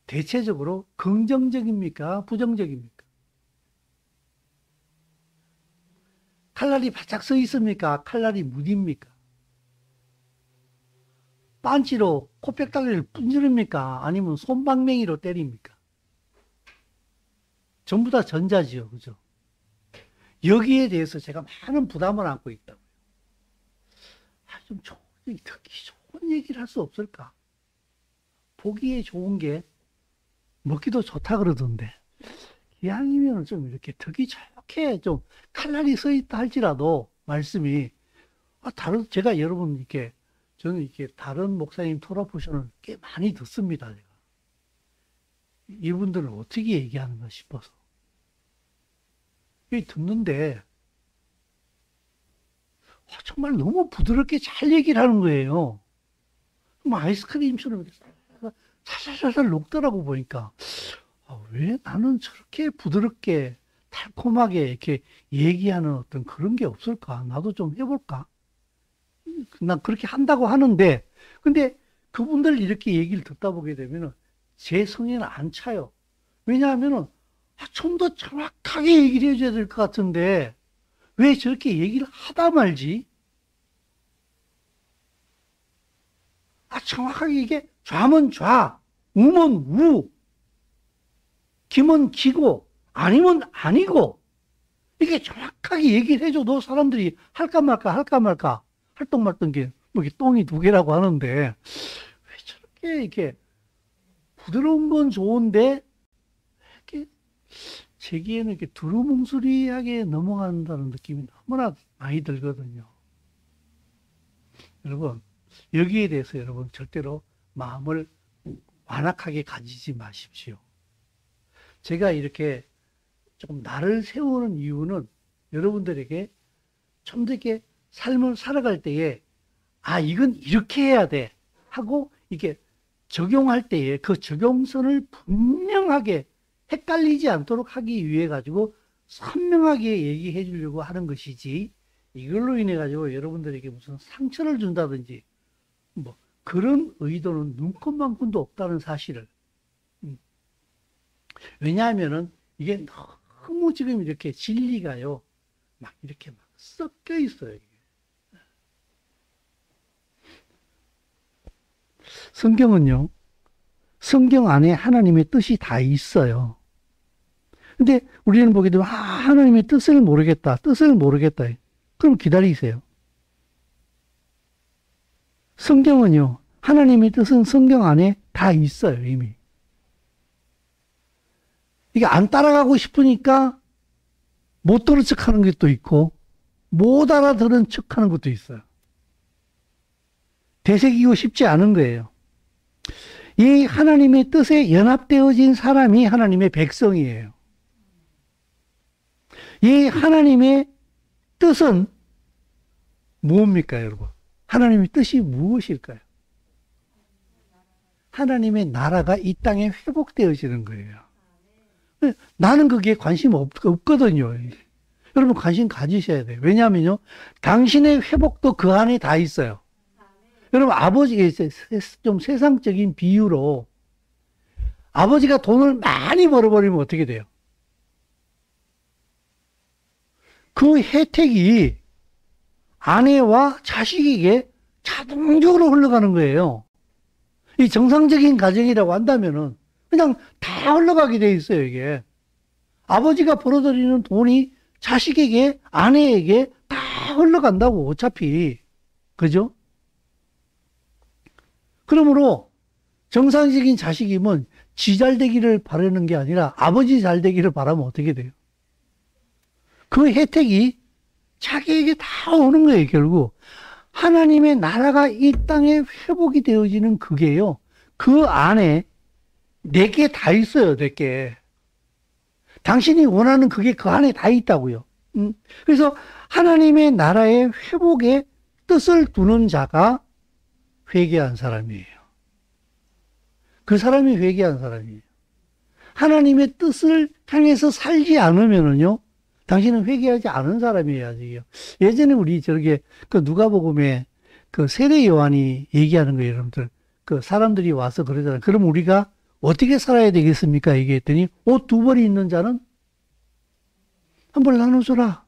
대체적으로 긍정적입니까? 부정적입니까? 칼날이 바짝 서 있습니까? 칼날이 무딥니까? 빤치로 코백다리를 분지릅니까? 아니면 솜방맹이로 때립니까? 전부 다 전자지요. 그죠? 여기에 대해서 제가 많은 부담을 안고 있다고요. 좀 듣기 좋은 얘기를 할 수 없을까? 보기에 좋은 게 먹기도 좋다 그러던데, 기왕이면 좀 이렇게 듣기 좋게 좀 칼날이 서 있다 할지라도 말씀이, 제가 여러분 이렇게, 저는 이렇게 다른 목사님 토라포션을 꽤 많이 듣습니다. 제가. 이분들은 어떻게 얘기하는가 싶어서. 듣는데, 정말 너무 부드럽게 잘 얘기를 하는 거예요. 아이스크림처럼 살살살살 녹더라고 보니까. 왜 나는 저렇게 부드럽게 달콤하게 이렇게 얘기하는 어떤 그런 게 없을까? 나도 좀 해볼까? 난 그렇게 한다고 하는데, 근데 그분들 이렇게 얘기를 듣다 보게 되면은 제 성에는 안 차요. 왜냐하면은 좀 더 정확하게 얘기를 해줘야 될 것 같은데 왜 저렇게 얘기를 하다 말지? 정확하게 이게 좌면 좌, 우면 우, 기면 기고, 아니면 아니고, 이게 정확하게 얘기를 해줘도 사람들이 할까 말까, 할까 말까, 할똥말똥 게, 뭐, 이게 똥이 두 개라고 하는데, 왜 저렇게 이렇게 부드러운 건 좋은데, 이렇게 제기에는 이렇게 두루뭉술하게 넘어간다는 느낌이 너무나 많이 들거든요. 여러분, 여기에 대해서 여러분 절대로 마음을 완악하게 가지지 마십시오. 제가 이렇게 조금 나를 세우는 이유는 여러분들에게 좀 더 이렇게 삶을 살아갈 때에, 이건 이렇게 해야 돼 하고 이게 적용할 때에 그 적용선을 분명하게 헷갈리지 않도록 하기 위해 가지고 선명하게 얘기해 주려고 하는 것이지, 이걸로 인해 가지고 여러분들에게 무슨 상처를 준다든지 뭐 그런 의도는 눈꽃만큼도 없다는 사실을. 왜냐하면은 이게 너무 지금 이렇게 진리가요 막 이렇게 막 섞여 있어요. 이게. 성경은요, 성경 안에 하나님의 뜻이 다 있어요. 근데 우리는 보게 되면 하나님의 뜻을 모르겠다, 뜻을 모르겠다. 그럼 기다리세요. 성경은요, 하나님의 뜻은 성경 안에 다 있어요, 이미. 이게 안 따라가고 싶으니까 못 들은 척 하는 것도 있고, 못 알아들은 척 하는 것도 있어요. 되새기고 싶지 않은 거예요. 이 하나님의 뜻에 연합되어진 사람이 하나님의 백성이에요. 이 하나님의 뜻은 무엇입니까, 여러분? 하나님의 뜻이 무엇일까요? 하나님의 나라가 이 땅에 회복되어지는 거예요. 나는 거기에 관심 없거든요. 여러분 관심 가지셔야 돼요. 왜냐하면요, 당신의 회복도 그 안에 다 있어요. 여러분 아버지가 좀 세상적인 비유로 아버지가 돈을 많이 벌어버리면 어떻게 돼요? 그 혜택이 아내와 자식에게 자동적으로 흘러가는 거예요. 이 정상적인 가정이라고 한다면은 그냥 다 흘러가게 돼 있어요, 이게. 아버지가 벌어들이는 돈이 자식에게, 아내에게 다 흘러간다고, 어차피. 그죠? 그러므로 정상적인 자식이면 지 잘 되기를 바라는 게 아니라 아버지 잘 되기를 바라면 어떻게 돼요? 그 혜택이 자기에게 다 오는 거예요, 결국. 하나님의 나라가 이 땅에 회복이 되어지는 그게요, 그 안에 내게 다 있어요, 내게. 당신이 원하는 그게 그 안에 다 있다고요. 그래서 하나님의 나라의 회복에 뜻을 두는 자가 회개한 사람이에요. 그 사람이 회개한 사람이에요. 하나님의 뜻을 향해서 살지 않으면은요, 당신은 회개하지 않은 사람이에요, 아직요. 예전에 우리 저렇게 그 누가복음에 그 세례 요한이 얘기하는 거예요, 여러분들. 그 사람들이 와서 그러잖아요. 그럼 우리가 어떻게 살아야 되겠습니까? 얘기했더니 옷 두 벌이 있는 자는 한 벌 나눠줘라.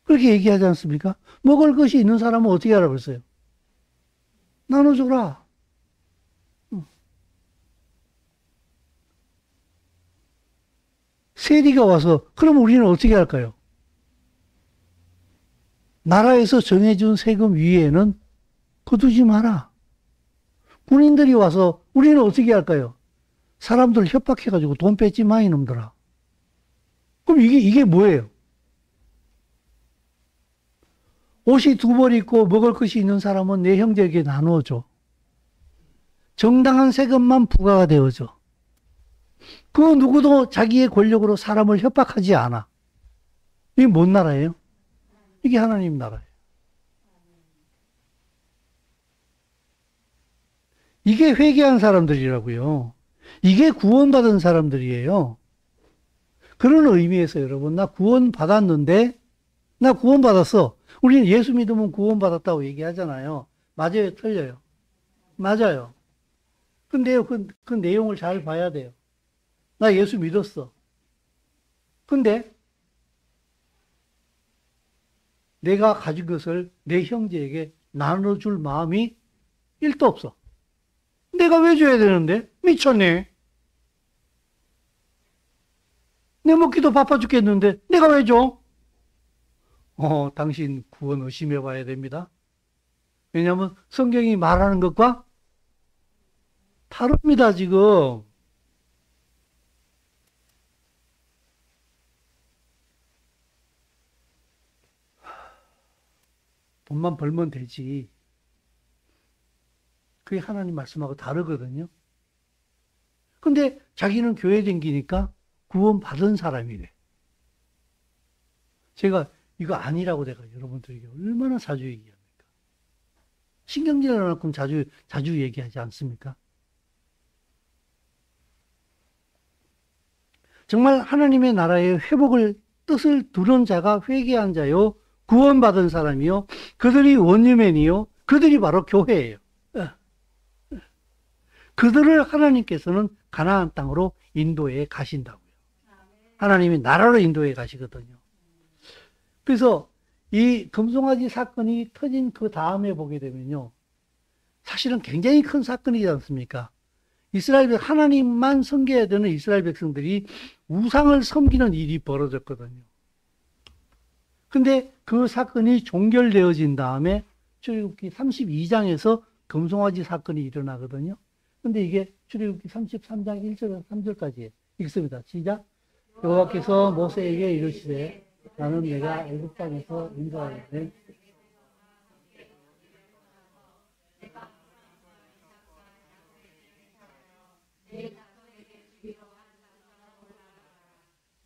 그렇게 얘기하지 않습니까? 먹을 것이 있는 사람은 어떻게 알아봤어요? 나눠줘라. 세리가 와서 그럼 우리는 어떻게 할까요? 나라에서 정해준 세금 위에는 거두지 마라. 군인들이 와서 우리는 어떻게 할까요? 사람들 협박해가지고 돈 뺏지 마, 이놈들아. 그럼 이게 뭐예요? 옷이 두 벌 있고 먹을 것이 있는 사람은 내 형제에게 나누어줘. 정당한 세금만 부과가 되어져. 그 누구도 자기의 권력으로 사람을 협박하지 않아. 이게 뭔 나라예요? 이게 하나님 나라예요. 이게 회개한 사람들이라고요. 이게 구원받은 사람들이에요. 그런 의미에서 여러분, 나 구원받았는데, 나 구원받았어. 우리는 예수 믿으면 구원받았다고 얘기하잖아요. 맞아요, 틀려요? 맞아요. 근데요, 그 내용을 잘 봐야 돼요. 나 예수 믿었어. 근데 내가 가진 것을 내 형제에게 나눠줄 마음이 1도 없어. 내가 왜 줘야 되는데? 미쳤네. 내 먹기도 바빠 죽겠는데 내가 왜 줘? 당신 구원 의심해 봐야 됩니다. 왜냐하면 성경이 말하는 것과 다릅니다, 지금. 돈만 벌면 되지. 그게 하나님 말씀하고 다르거든요. 근데 자기는 교회 댕기니까 구원받은 사람이래. 제가 이거 아니라고 내가 여러분들에게 얼마나 자주 얘기합니까? 신경질 나만큼 자주 얘기하지 않습니까? 정말 하나님의 나라의 회복을 뜻을 두른 자가 회개한 자요, 구원받은 사람이요, 그들이 원유맨이요, 그들이 바로 교회예요. 그들을 하나님께서는 가나안 땅으로 인도해 가신다고요. 하나님이 나라로 인도해 가시거든요. 그래서 이 금송아지 사건이 터진 그 다음에 보게 되면요, 사실은 굉장히 큰 사건이지 않습니까? 이스라엘 하나님만 섬겨야 되는 이스라엘 백성들이 우상을 섬기는 일이 벌어졌거든요. 근데 그 사건이 종결되어진 다음에 출애굽기 32장에서 금송아지 사건이 일어나거든요. 근데 이게 출애굽기 33장 1절에서 3절까지 읽습니다. 시작. 여호와께서 모세에게 이르시되 나는 내가 애굽 땅에서 인도하였네.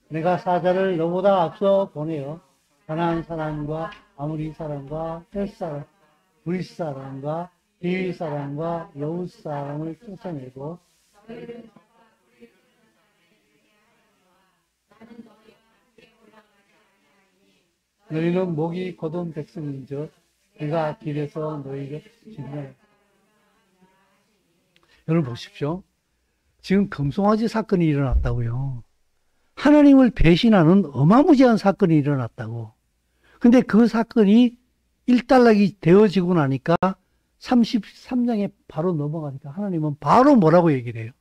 내가 사자를 너보다 앞서 보내어 가나안 사람과 아모리 사람과 헷 사람, 브릿 사람과 히위 사람과 여우스 사람을 쫓아내고 너희는 목이 곧은 백성인즉 내가 길에서 너희를 진멸. 여러분 보십시오. 지금 금송아지 사건이 일어났다고요. 하나님을 배신하는 어마무지한 사건이 일어났다고. 근데 그 사건이 일단락이 되어지고 나니까 33장에 바로 넘어가니까 하나님은 바로 뭐라고 얘기를 해요?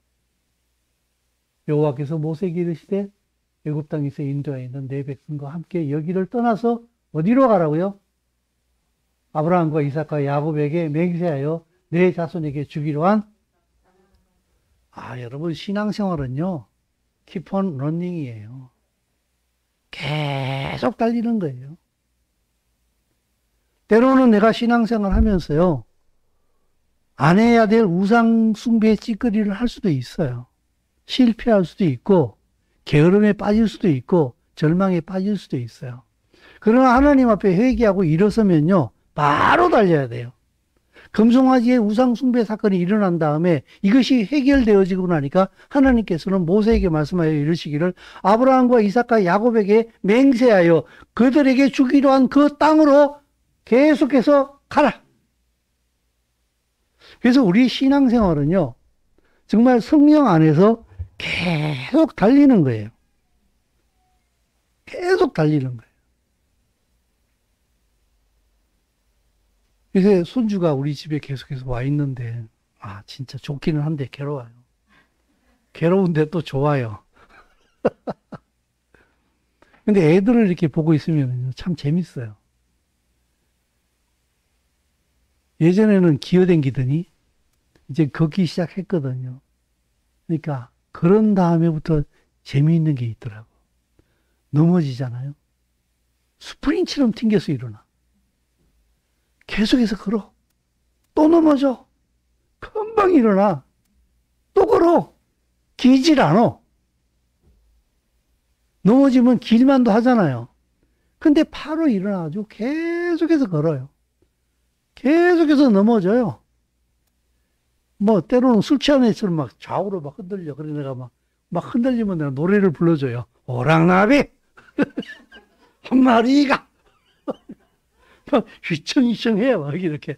여호와께서 모세에게 이르시되 애굽 땅에서 인도하여 있는 내 백성과 함께 여기를 떠나서 어디로 가라고요? 아브라함과 이삭과 야곱에게 맹세하여 내 자손에게 주기로 한. 여러분 신앙생활은요, keep on running이에요. 계속 달리는 거예요. 때로는 내가 신앙생활 하면서요, 안 해야 될 우상 숭배의 찌꺼리를 할 수도 있어요. 실패할 수도 있고, 게으름에 빠질 수도 있고, 절망에 빠질 수도 있어요. 그러나 하나님 앞에 회개하고 일어서면요, 바로 달려야 돼요. 금송아지의 우상 숭배 사건이 일어난 다음에 이것이 해결되어지고 나니까 하나님께서는 모세에게 말씀하여 이르시기를 아브라함과 이삭과 야곱에게 맹세하여 그들에게 주기로 한 그 땅으로 계속해서 가라. 그래서 우리 신앙생활은요, 정말 성령 안에서 계속 달리는 거예요. 계속 달리는 거예요. 요새 손주가 우리 집에 계속해서 와 있는데, 진짜 좋기는 한데 괴로워요. 괴로운데 또 좋아요. 근데 애들을 이렇게 보고 있으면 참 재밌어요. 예전에는 기어댕기더니 이제 걷기 시작했거든요. 그러니까 그런 다음에부터 재미있는 게 있더라고. 넘어지잖아요. 스프링처럼 튕겨서 일어나. 계속해서 걸어. 또 넘어져. 금방 일어나. 또 걸어. 기질 않아. 넘어지면 길만도 하잖아요. 근데 바로 일어나가지고 계속해서 걸어요. 계속해서 넘어져요. 뭐, 때로는 술 취한 애처럼 막 좌우로 막 흔들려. 그래, 내가 막 흔들리면 내가 노래를 불러줘요. 오랑나비! 한 마리가! 막 휘청휘청해요. 막 이렇게.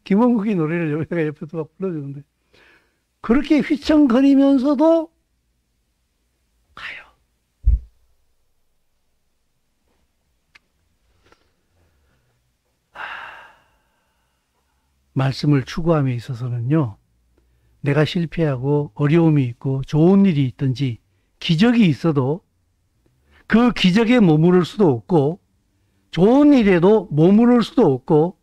김원국이 노래를 내가 옆에서 막 불러주는데. 그렇게 휘청거리면서도 가요. 말씀을 추구함에 있어서는요, 내가 실패하고 어려움이 있고 좋은 일이 있든지 기적이 있어도 그 기적에 머무를 수도 없고 좋은 일에도 머무를 수도 없고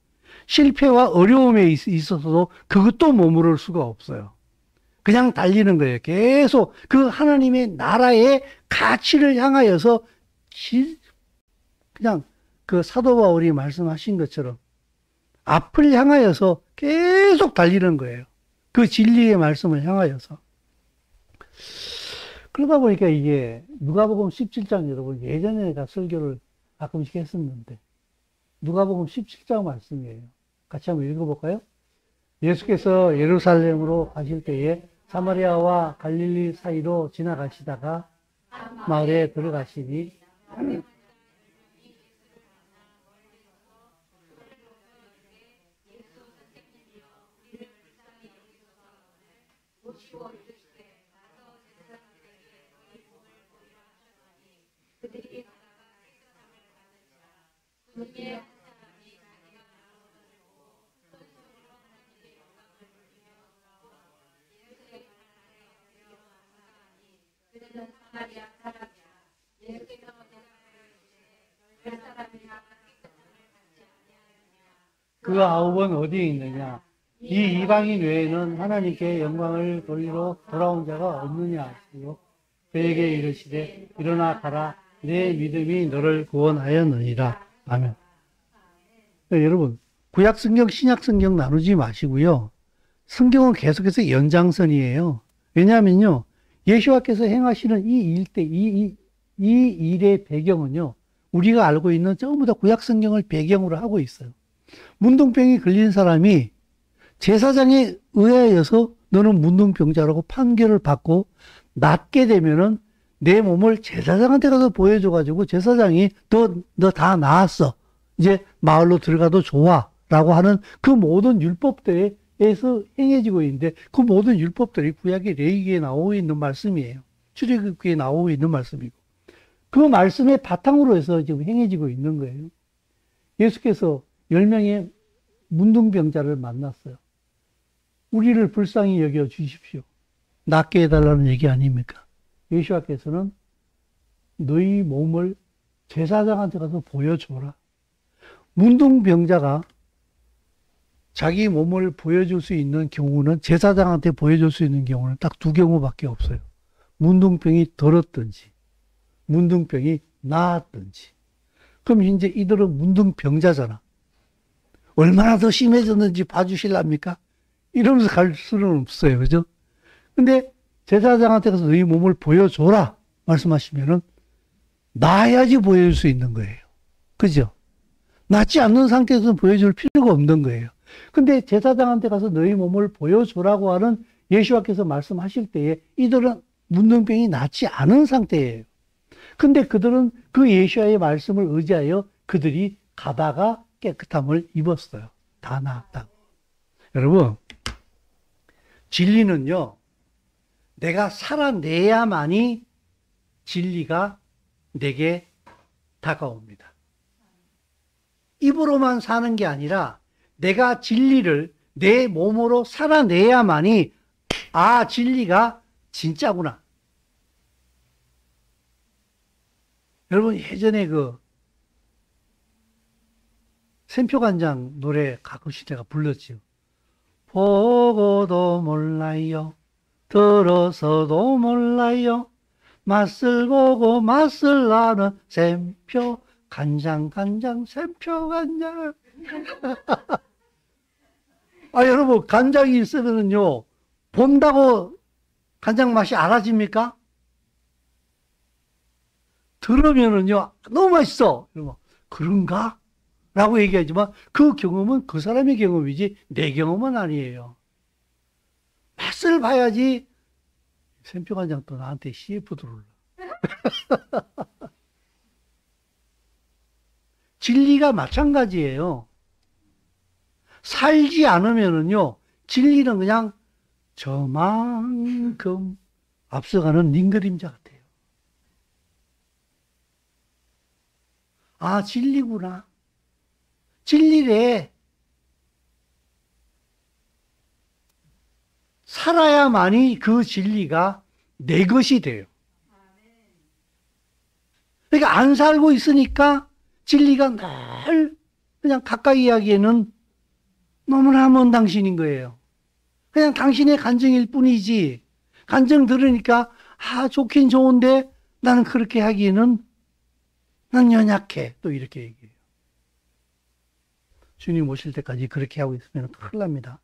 실패와 어려움에 있어서도 그것도 머무를 수가 없어요. 그냥 달리는 거예요. 계속 그 하나님의 나라의 가치를 향하여서 그냥 그 사도 바울이 말씀하신 것처럼 앞을 향하여서 계속 달리는 거예요. 그 진리의 말씀을 향하여서. 그러다 보니까 이게 누가복음 17장, 여러분 예전에 내가 설교를 가끔씩 했었는데 누가복음 17장 말씀이에요. 같이 한번 읽어볼까요? 예수께서 예루살렘으로 가실 때에 사마리아와 갈릴리 사이로 지나가시다가 마을에 들어가시니 그 아홉은 어디에 있느냐? 이 이방인 외에는 하나님께 영광을 돌리러 돌아온 자가 없느냐 하시고 그에게 이르시되 일어나 가라 내 믿음이 너를 구원하였느니라. 아멘. 네, 여러분 구약 성경 신약 성경 나누지 마시고요. 성경은 계속해서 연장선이에요. 왜냐하면요. 예수와께서 행하시는 이 일의 배경은요. 우리가 알고 있는 전부 다 구약 성경을 배경으로 하고 있어요. 문둥병이 걸린 사람이 제사장에 의하여서 너는 문둥병자라고 판결을 받고 낫게 되면은 내 몸을 제사장한테 가서 보여줘가지고 제사장이 너 다 나았어. 이제 마을로 들어가도 좋아. 라고 하는 그 모든 율법들에서 행해지고 있는데 그 모든 율법들이 구약의 레위기에 나오고 있는 말씀이에요. 출애굽기에 나오고 있는 말씀이고 그 말씀의 바탕으로 해서 지금 행해지고 있는 거예요. 예수께서 10명의 문둥병자를 만났어요. 우리를 불쌍히 여겨 주십시오. 낫게 해달라는 얘기 아닙니까? 예수와께서는 너희 몸을 제사장한테 가서 보여줘라. 문둥병자가 자기 몸을 보여줄 수 있는 경우는 제사장한테 보여줄 수 있는 경우는 딱 두 경우밖에 없어요. 문둥병이 들었든지 문둥병이 나았든지. 그럼 이제 이들은 문둥병자잖아. 얼마나 더 심해졌는지 봐주실랍니까? 이러면서 갈 수는 없어요. 그죠? 근데 제사장한테 가서 너희 몸을 보여줘라 말씀하시면은 나야지 보여줄 수 있는 거예요. 그죠? 낫지 않는 상태에서는 보여줄 필요가 없는 거예요. 근데 제사장한테 가서 너희 몸을 보여줘라고 하는 예수와께서 말씀하실 때에 이들은 문둥병이 낫지 않은 상태예요. 근데 그들은 그 예수와의 말씀을 의지하여 그들이 가다가 깨끗함을 입었어요. 다 나았다고. 여러분, 진리는요, 내가 살아내야만이 진리가 내게 다가옵니다. 입으로만 사는 게 아니라 내가 진리를 내 몸으로 살아내야만이 아, 진리가 진짜구나. 여러분, 예전에 그 샘표간장 노래 가끔씩 제가 불렀지요. 보고도 몰라요. 들어서도 몰라요. 맛을 보고 맛을 아는 샘표 간장 샘표 간장. 아, 여러분, 간장이 있으면은요, 본다고 간장 맛이 알아집니까? 들으면은요, 너무 맛있어. 여러분, 그런가? 라고 얘기하지만 그 경험은 그 사람의 경험이지 내 경험은 아니에요. 맛을 봐야지. 샘표관장 또 나한테 CF 들어올라. 진리가 마찬가지예요. 살지 않으면은요, 진리는 그냥 저만큼 앞서가는 닌 그림자 같아요. 아, 진리구나. 진리래. 살아야만이 그 진리가 내 것이 돼요. 그러니까 안 살고 있으니까 진리가 늘 그냥 가까이 하기에는 너무나 먼 당신인 거예요. 그냥 당신의 간증일 뿐이지. 간증 들으니까 아, 좋긴 좋은데 나는 그렇게 하기에는 난 연약해. 또 이렇게 얘기해요. 주님 오실 때까지 그렇게 하고 있으면 큰일 납니다.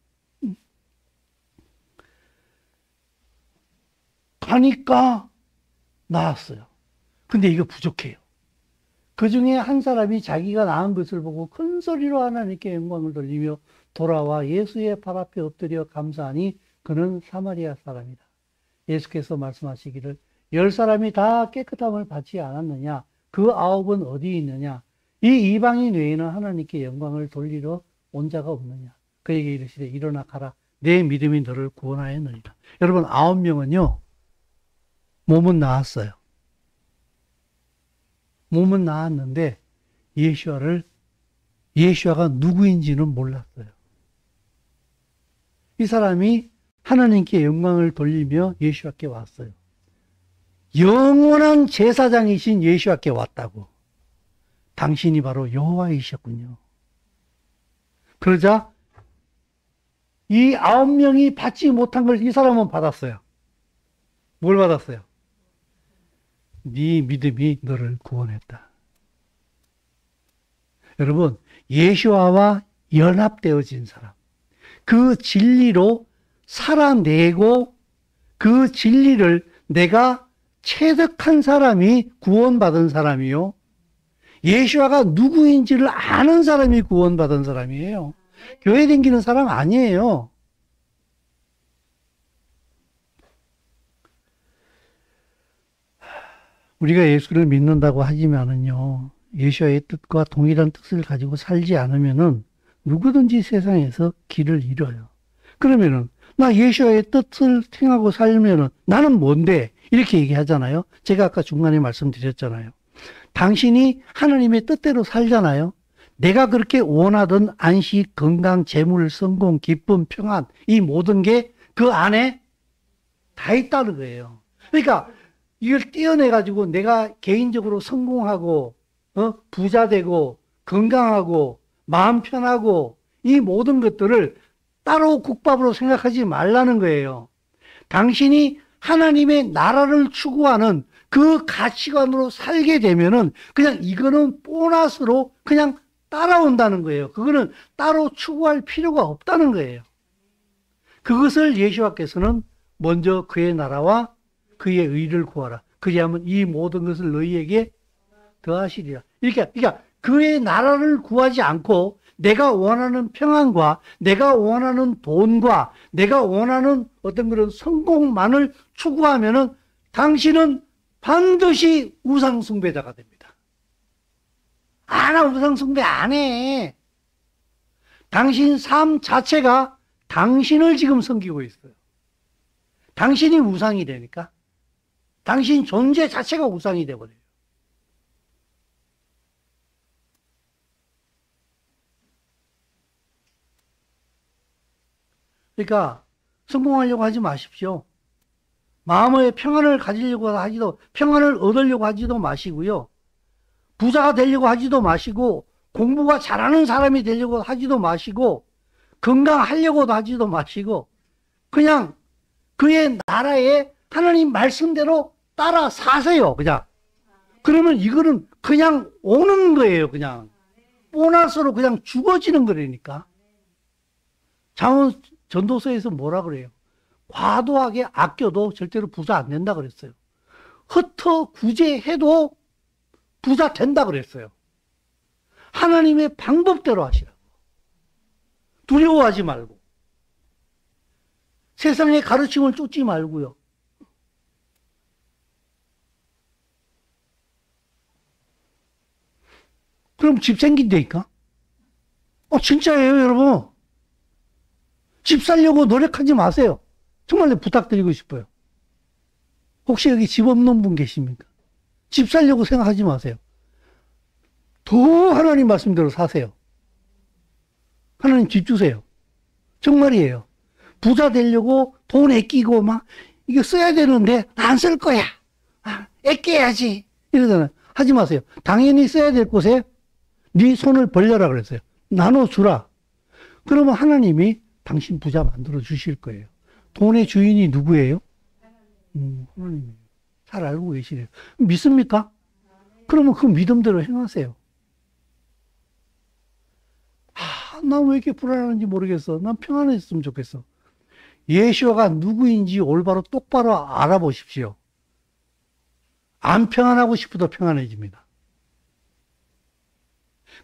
가니까 나았어요. 근데 이거 부족해요. 그 중에 한 사람이 자기가 낳은 것을 보고 큰 소리로 하나님께 영광을 돌리며 돌아와 예수의 발 앞에 엎드려 감사하니 그는 사마리아 사람이다. 예수께서 말씀하시기를 10사람이 다 깨끗함을 받지 않았느냐? 그 9은 어디 있느냐? 이 이방인 외에는 하나님께 영광을 돌리러 온 자가 없느냐? 그에게 이르시되 일어나 가라. 내 믿음이 너를 구원하였느니라. 여러분 9명은요. 몸은 나았어요. 몸은 나았는데 예수아가 누구인지는 몰랐어요. 이 사람이 하나님께 영광을 돌리며 예수아께 왔어요. 영원한 제사장이신 예수아께 왔다고. 당신이 바로 여호와이셨군요. 그러자 이 9명이 받지 못한 걸 이 사람은 받았어요. 뭘 받았어요? 네 믿음이 너를 구원했다. 여러분, 예수아와 연합되어진 사람, 그 진리로 살아내고 그 진리를 내가 체득한 사람이 구원받은 사람이요. 예수아가 누구인지를 아는 사람이 구원받은 사람이에요. 교회 다니는 사람 아니에요. 우리가 예수를 믿는다고 하지만은요, 예수와의 뜻과 동일한 뜻을 가지고 살지 않으면은 누구든지 세상에서 길을 잃어요. 그러면은, 나 예수와의 뜻을 행하고 살면은 나는 뭔데? 이렇게 얘기하잖아요. 제가 아까 중간에 말씀드렸잖아요. 당신이 하나님의 뜻대로 살잖아요. 내가 그렇게 원하던 안식, 건강, 재물, 성공, 기쁨, 평안, 이 모든 게 그 안에 다 있다는 거예요. 그러니까, 이걸 떼어내가지고 내가 개인적으로 성공하고, 부자 되고, 건강하고, 마음 편하고, 이 모든 것들을 따로 국밥으로 생각하지 말라는 거예요. 당신이 하나님의 나라를 추구하는 그 가치관으로 살게 되면은 그냥 이거는 보너스로 그냥 따라온다는 거예요. 그거는 따로 추구할 필요가 없다는 거예요. 그것을 예수와께서는 먼저 그의 나라와 그의 의를 구하라. 그리하면 이 모든 것을 너희에게 더하시리라. 그러니까 그의 나라를 구하지 않고 내가 원하는 평안과 내가 원하는 돈과 내가 원하는 어떤 그런 성공만을 추구하면은 당신은 반드시 우상숭배자가 됩니다. 나 우상숭배 안 해. 당신 삶 자체가 당신을 지금 섬기고 있어요. 당신이 우상이 되니까. 당신 존재 자체가 우상이 되어버려요. 그러니까 성공하려고 하지 마십시오. 마음의 평안을 평안을 얻으려고 하지도 마시고요. 부자가 되려고 하지도 마시고, 공부가 잘하는 사람이 되려고 하지도 마시고, 건강하려고도 하지도 마시고, 그냥 그의 나라에 하나님 말씀대로 따라 사세요, 그냥. 그러면 이거는 그냥 오는 거예요, 그냥. 보너스로 그냥 죽어지는 거라니까. 잠언 전도서에서 뭐라 그래요? 과도하게 아껴도 절대로 부자 안 된다 그랬어요. 흩어 구제해도 부자 된다 그랬어요. 하나님의 방법대로 하시라고. 두려워하지 말고. 세상의 가르침을 쫓지 말고요. 그럼 집 생긴다니까? 진짜예요, 여러분. 집 살려고 노력하지 마세요. 정말 부탁드리고 싶어요. 혹시 여기 집 없는 분 계십니까? 집 살려고 생각하지 마세요. 더 하나님 말씀대로 사세요. 하나님 집 주세요. 정말이에요. 부자 되려고 돈 아끼고 막 이거 써야 되는데 안 쓸 거야. 아껴야지. 이러잖아요. 하지 마세요. 당연히 써야 될 곳에 네 손을 벌려라 그랬어요. 나눠주라. 그러면 하나님이 당신 부자 만들어 주실 거예요. 돈의 주인이 누구예요? 하나님이에요. 잘 알고 계시네요. 믿습니까? 그러면 그 믿음대로 행하세요. 난 왜 이렇게 불안한지 모르겠어. 난 평안했으면 좋겠어. 예수가 누구인지 올바로 똑바로 알아보십시오. 안 평안하고 싶어도 평안해집니다.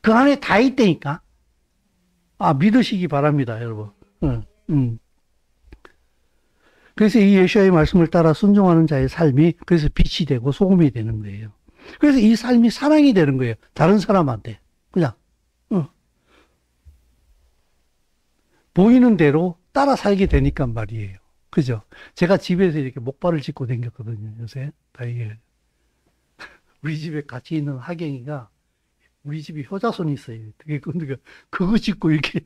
그 안에 다 있다니까. 믿으시기 바랍니다, 여러분. 그래서 이 예수의 말씀을 따라 순종하는 자의 삶이 그래서 빛이 되고 소금이 되는 거예요. 그래서 이 삶이 사랑이 되는 거예요. 다른 사람한테. 그냥. 보이는 대로 따라 살게 되니까 말이에요. 그죠? 제가 집에서 이렇게 목발을 짚고 다녔거든요, 요새. 다 이게. 우리 집에 같이 있는 하경이가 우리 집이 효자손이 있어요. 되게 근데 그거 짚고 이렇게.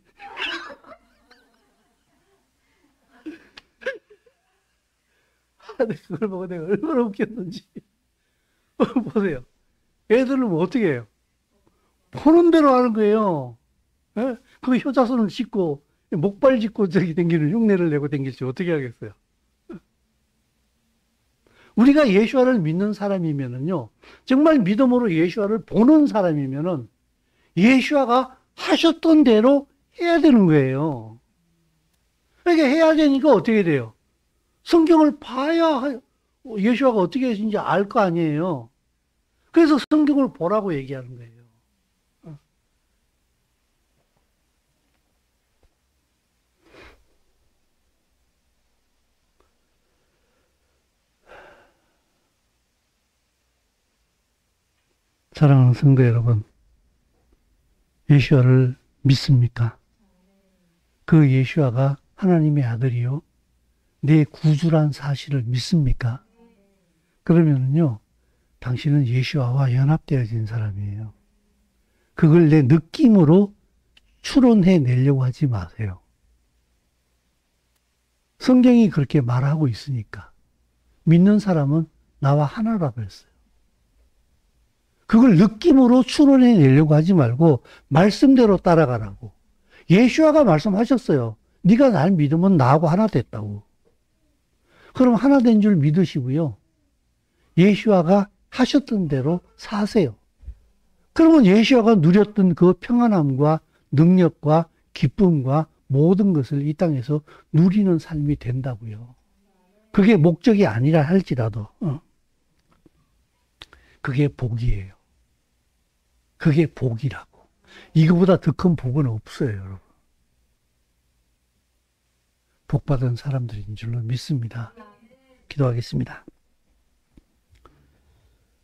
그걸 보고 내가 얼마나 웃겼는지. 보세요. 애들은 뭐 어떻게 해요? 보는 대로 하는 거예요. 예? 그 효자손을 짚고 목발 짚고 저기 댕기는 흉내를 내고 댕길지 어떻게 하겠어요? 우리가 예수와를 믿는 사람이면은요, 정말 믿음으로 예수와를 보는 사람이면은 예수와가 하셨던 대로 해야 되는 거예요. 그러니까 해야 되니까 어떻게 돼요? 성경을 봐야 예수와가 어떻게 하신지 알 거 아니에요. 그래서 성경을 보라고 얘기하는 거예요. 사랑하는 성도 여러분, 예수와를 믿습니까? 그 예수와가 하나님의 아들이요, 내 구주란 사실을 믿습니까? 그러면은요, 당신은 예수와와 연합되어진 사람이에요. 그걸 내 느낌으로 추론해 내려고 하지 마세요. 성경이 그렇게 말하고 있으니까. 믿는 사람은 나와 하나라고 했어요. 그걸 느낌으로 추론해 내려고 하지 말고 말씀대로 따라가라고. 예수와가 말씀하셨어요. 네가 날 믿으면 나하고 하나 됐다고. 그럼 하나 된 줄 믿으시고요. 예수와가 하셨던 대로 사세요. 그러면 예수와가 누렸던 그 평안함과 능력과 기쁨과 모든 것을 이 땅에서 누리는 삶이 된다고요. 그게 목적이 아니라 할지라도 그게 복이에요. 그게 복이라고. 이거보다 더 큰 복은 없어요, 여러분. 복받은 사람들인 줄로 믿습니다. 기도하겠습니다.